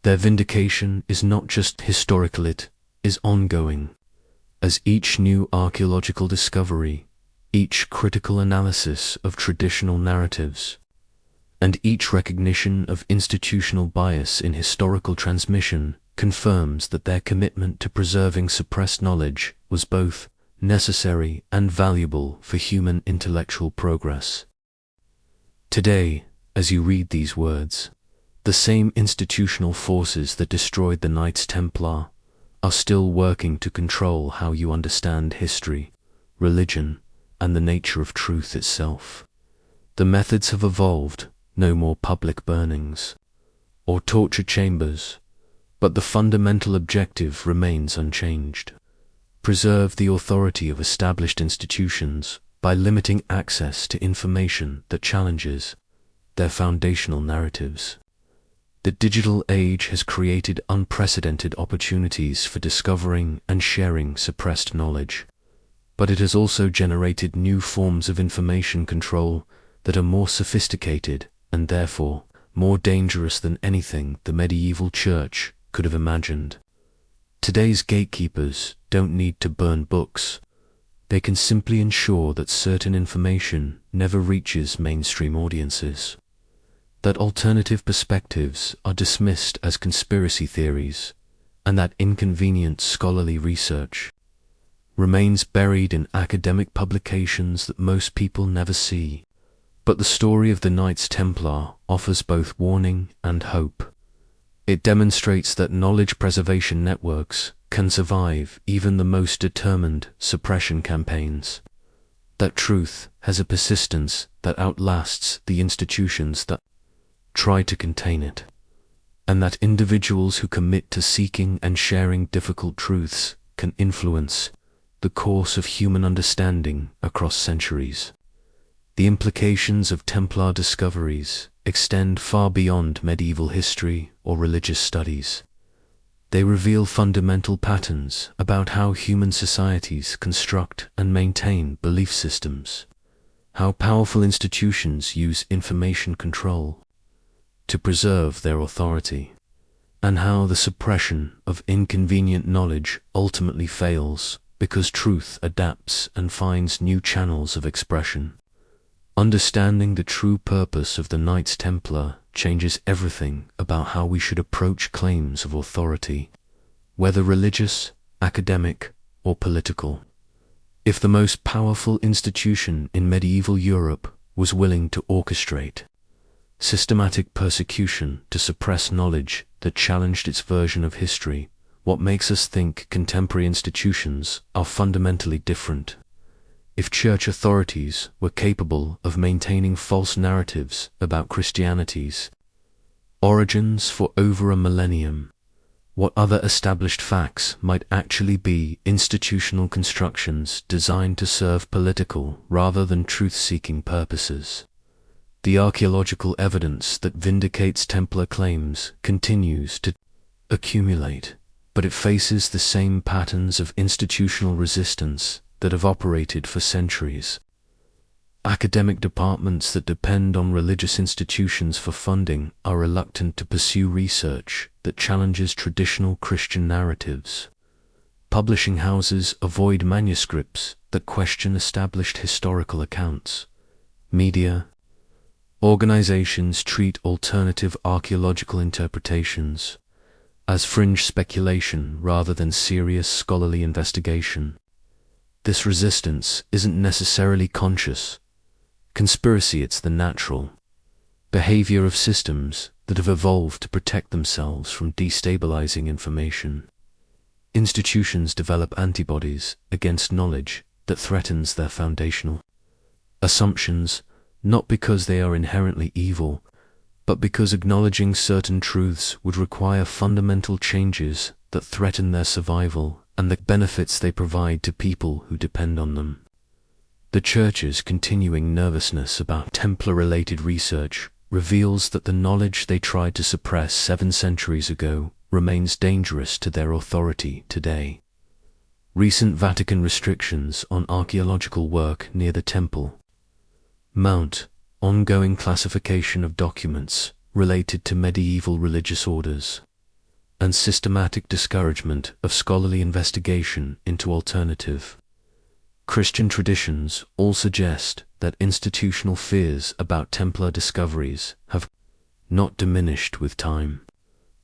Their vindication is not just historical, it is ongoing. As each new archaeological discovery, each critical analysis of traditional narratives, and each recognition of institutional bias in historical transmission confirms that their commitment to preserving suppressed knowledge was both necessary and valuable for human intellectual progress. Today, as you read these words, the same institutional forces that destroyed the Knights Templar are still working to control how you understand history, religion, and the nature of truth itself. The methods have evolved: no more public burnings, or torture chambers, but the fundamental objective remains unchanged. Preserve the authority of established institutions by limiting access to information that challenges their foundational narratives. The digital age has created unprecedented opportunities for discovering and sharing suppressed knowledge, but it has also generated new forms of information control that are more sophisticated and therefore more dangerous than anything the medieval church could have imagined. Today's gatekeepers don't need to burn books. They can simply ensure that certain information never reaches mainstream audiences, that alternative perspectives are dismissed as conspiracy theories, and that inconvenient scholarly research remains buried in academic publications that most people never see. But the story of the Knights Templar offers both warning and hope. It demonstrates that knowledge preservation networks can survive even the most determined suppression campaigns, that truth has a persistence that outlasts the institutions that try to contain it, and that individuals who commit to seeking and sharing difficult truths can influence the course of human understanding across centuries. The implications of Templar discoveries extend far beyond medieval history or religious studies. They reveal fundamental patterns about how human societies construct and maintain belief systems, how powerful institutions use information control to preserve their authority, and how the suppression of inconvenient knowledge ultimately fails because truth adapts and finds new channels of expression. Understanding the true purpose of the Knights Templar changes everything about how we should approach claims of authority, whether religious, academic, or political. If the most powerful institution in medieval Europe was willing to orchestrate systematic persecution to suppress knowledge that challenged its version of history, what makes us think contemporary institutions are fundamentally different? If church authorities were capable of maintaining false narratives about Christianity's origins for over a millennium, what other established facts might actually be institutional constructions designed to serve political rather than truth-seeking purposes? The archaeological evidence that vindicates Templar claims continues to accumulate, but it faces the same patterns of institutional resistance that have operated for centuries. Academic departments that depend on religious institutions for funding are reluctant to pursue research that challenges traditional Christian narratives. Publishing houses avoid manuscripts that question established historical accounts. Media organizations treat alternative archaeological interpretations as fringe speculation rather than serious scholarly investigation. This resistance isn't necessarily conscious. Conspiracy, it's the natural behavior of systems that have evolved to protect themselves from destabilizing information. Institutions develop antibodies against knowledge that threatens their foundational assumptions, not because they are inherently evil, but because acknowledging certain truths would require fundamental changes that threaten their survival and the benefits they provide to people who depend on them. The Church's continuing nervousness about Templar-related research reveals that the knowledge they tried to suppress 7 centuries ago remains dangerous to their authority today. Recent Vatican restrictions on archaeological work near the Temple Mount, ongoing classification of documents related to medieval religious orders, and systematic discouragement of scholarly investigation into alternative Christian traditions all suggest that institutional fears about Templar discoveries have not diminished with time.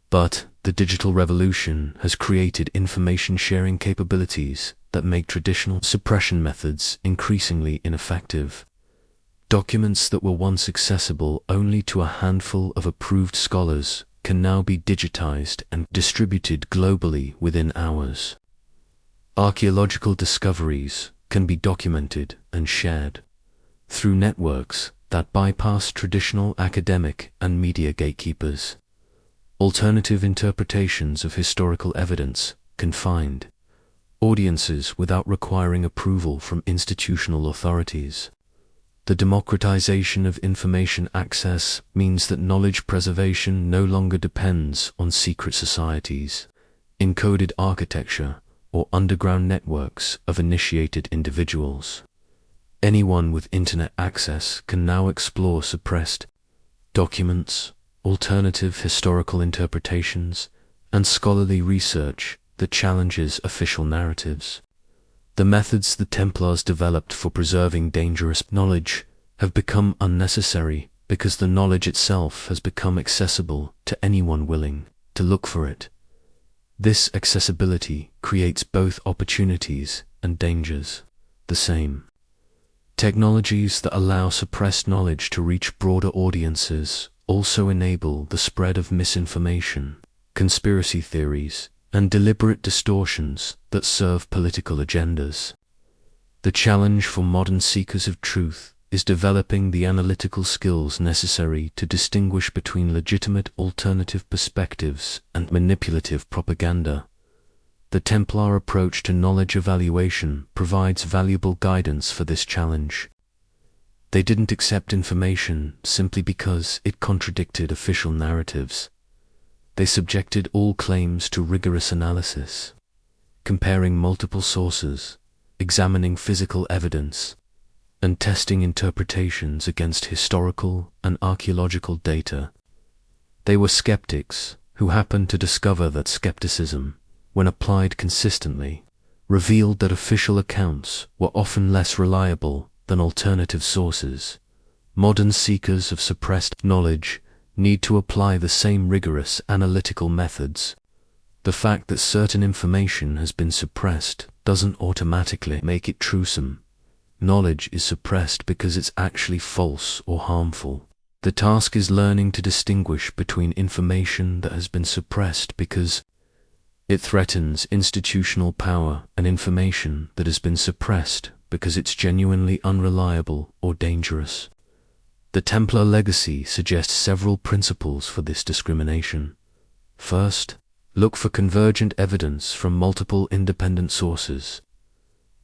But the digital revolution has created information-sharing capabilities that make traditional suppression methods increasingly ineffective. Documents that were once accessible only to a handful of approved scholars can now be digitized and distributed globally within hours. Archaeological discoveries can be documented and shared through networks that bypass traditional academic and media gatekeepers. alternative interpretations of historical evidence, confined audiences without requiring approval from institutional authorities. The democratization of information access means that knowledge preservation no longer depends on secret societies, encoded architecture, or underground networks of initiated individuals. Anyone with internet access can now explore suppressed documents, alternative historical interpretations, and scholarly research that challenges official narratives. The methods the Templars developed for preserving dangerous knowledge have become unnecessary because the knowledge itself has become accessible to anyone willing to look for it. This accessibility creates both opportunities and dangers. The same technologies that allow suppressed knowledge to reach broader audiences also enable the spread of misinformation, conspiracy theories, and deliberate distortions that serve political agendas. The challenge for modern seekers of truth is developing the analytical skills necessary to distinguish between legitimate alternative perspectives and manipulative propaganda. The Templar approach to knowledge evaluation provides valuable guidance for this challenge. They didn't accept information simply because it contradicted official narratives. They subjected all claims to rigorous analysis, comparing multiple sources, examining physical evidence, and testing interpretations against historical and archaeological data. They were skeptics who happened to discover that skepticism, when applied consistently, revealed that official accounts were often less reliable than alternative sources. Modern seekers of suppressed knowledge need to apply the same rigorous analytical methods. The fact that certain information has been suppressed doesn't automatically make it truthsome. Knowledge is suppressed because it's actually false or harmful. The task is learning to distinguish between information that has been suppressed because it threatens institutional power and information that has been suppressed because it's genuinely unreliable or dangerous. The Templar legacy suggests several principles for this discrimination. First, look for convergent evidence from multiple independent sources.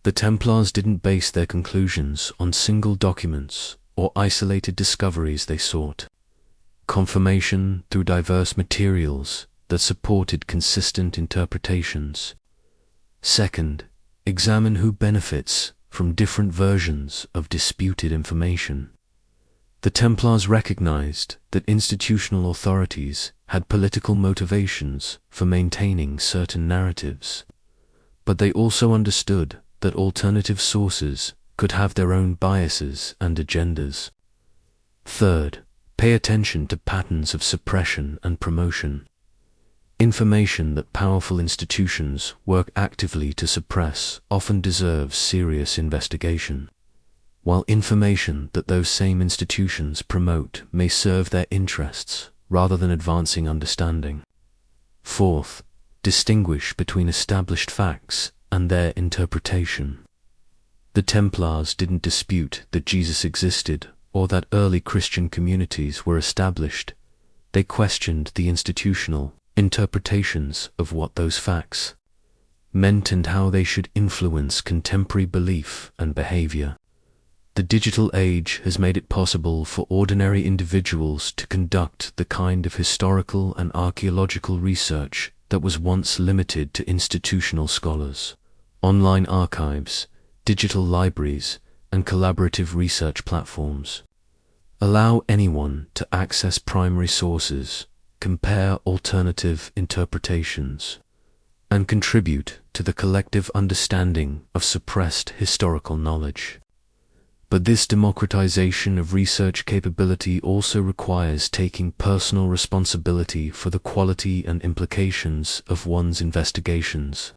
The Templars didn't base their conclusions on single documents or isolated discoveries. They sought confirmation through diverse materials that supported consistent interpretations. Second, examine who benefits from different versions of disputed information. The Templars recognized that institutional authorities had political motivations for maintaining certain narratives, but they also understood that alternative sources could have their own biases and agendas. Third, pay attention to patterns of suppression and promotion. Information that powerful institutions work actively to suppress often deserves serious investigation, while information that those same institutions promote may serve their interests rather than advancing understanding. Fourth, distinguish between established facts and their interpretation. The Templars didn't dispute that Jesus existed or that early Christian communities were established. They questioned the institutional interpretations of what those facts meant and how they should influence contemporary belief and behavior. The digital age has made it possible for ordinary individuals to conduct the kind of historical and archaeological research that was once limited to institutional scholars. Online archives, digital libraries, and collaborative research platforms allow anyone to access primary sources, compare alternative interpretations, and contribute to the collective understanding of suppressed historical knowledge. But this democratization of research capability also requires taking personal responsibility for the quality and implications of one's investigations.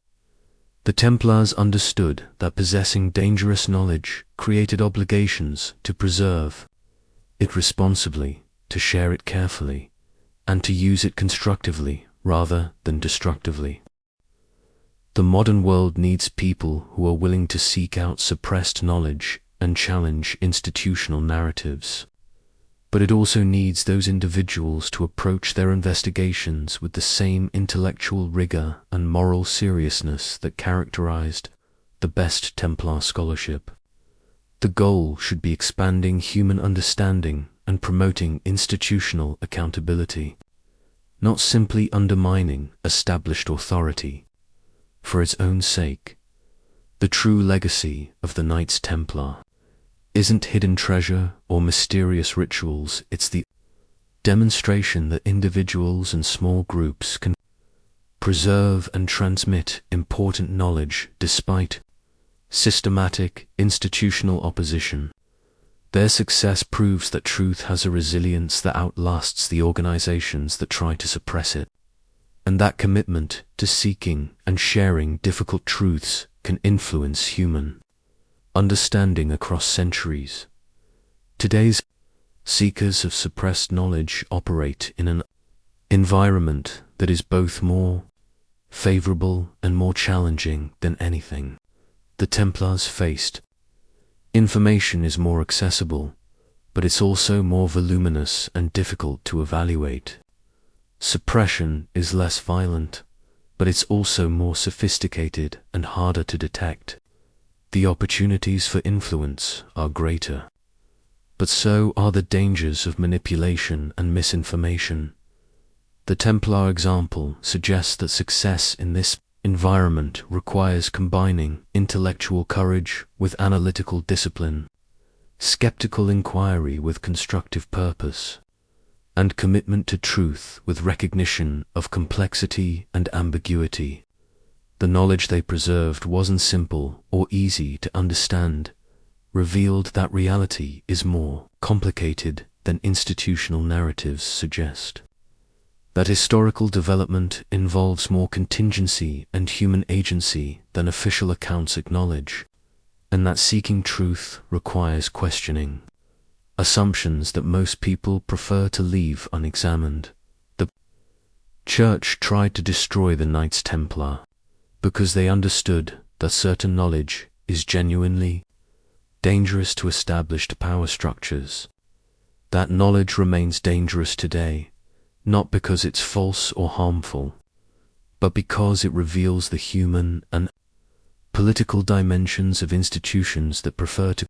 The Templars understood that possessing dangerous knowledge created obligations to preserve it responsibly, to share it carefully, and to use it constructively rather than destructively. The modern world needs people who are willing to seek out suppressed knowledge and challenge institutional narratives. but it also needs those individuals to approach their investigations with the same intellectual rigor and moral seriousness that characterized the best Templar scholarship. The goal should be expanding human understanding and promoting institutional accountability, not simply undermining established authority for its own sake. The true legacy of the Knights Templar isn't hidden treasure or mysterious rituals, it's the demonstration that individuals and small groups can preserve and transmit important knowledge despite systematic institutional opposition. Their success proves that truth has a resilience that outlasts the organizations that try to suppress it, and that commitment to seeking and sharing difficult truths can influence human understanding across centuries. Today's seekers of suppressed knowledge operate in an environment that is both more favorable and more challenging than anything the Templars faced. Information is more accessible, but it's also more voluminous and difficult to evaluate. Suppression is less violent, but it's also more sophisticated and harder to detect. The opportunities for influence are greater, but so are the dangers of manipulation and misinformation. The Templar example suggests that success in this environment requires combining intellectual courage with analytical discipline, skeptical inquiry with constructive purpose, and commitment to truth with recognition of complexity and ambiguity. The knowledge they preserved wasn't simple or easy to understand, revealed that reality is more complicated than institutional narratives suggest. That historical development involves more contingency and human agency than official accounts acknowledge, and that seeking truth requires questioning assumptions that most people prefer to leave unexamined. The Church tried to destroy the Knights Templar because they understood that certain knowledge is genuinely dangerous to established power structures. That knowledge remains dangerous today, not because it's false or harmful, but because it reveals the human and political dimensions of institutions that prefer to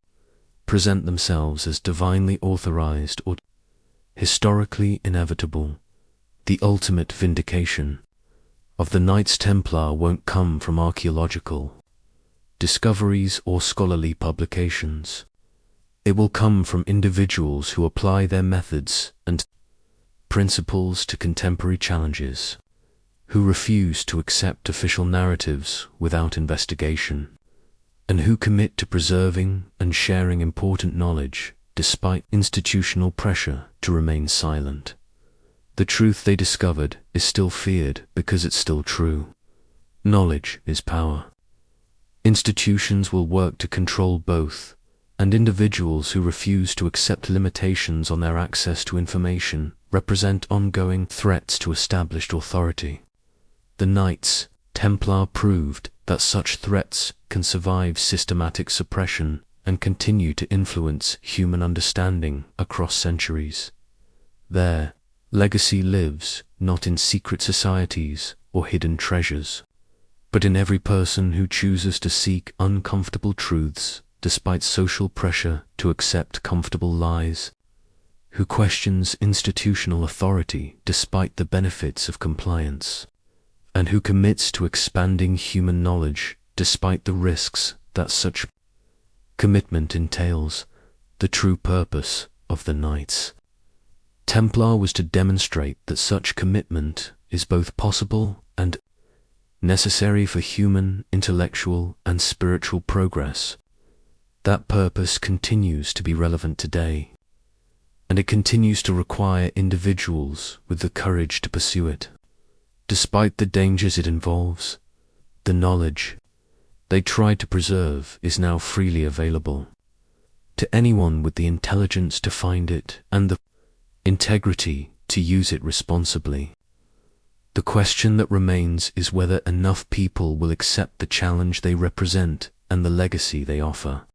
present themselves as divinely authorized or historically inevitable. The ultimate vindication of the Knights Templar won't come from archaeological discoveries or scholarly publications. It will come from individuals who apply their methods and principles to contemporary challenges, who refuse to accept official narratives without investigation, and who commit to preserving and sharing important knowledge despite institutional pressure to remain silent. The truth they discovered is still feared because it's still true. Knowledge is power. Institutions will work to control both, and individuals who refuse to accept limitations on their access to information represent ongoing threats to established authority. The Knights Templar proved that such threats can survive systematic suppression and continue to influence human understanding across centuries. Their legacy lives not in secret societies or hidden treasures, but in every person who chooses to seek uncomfortable truths despite social pressure to accept comfortable lies, who questions institutional authority despite the benefits of compliance, and who commits to expanding human knowledge despite the risks that such commitment entails. The true purpose of the Knights Templar was to demonstrate that such commitment is both possible and necessary for human, intellectual, and spiritual progress. That purpose continues to be relevant today, and it continues to require individuals with the courage to pursue it. Despite the dangers it involves, the knowledge they tried to preserve is now freely available to anyone with the intelligence to find it and the integrity to use it responsibly. The question that remains is whether enough people will accept the challenge they represent and the legacy they offer.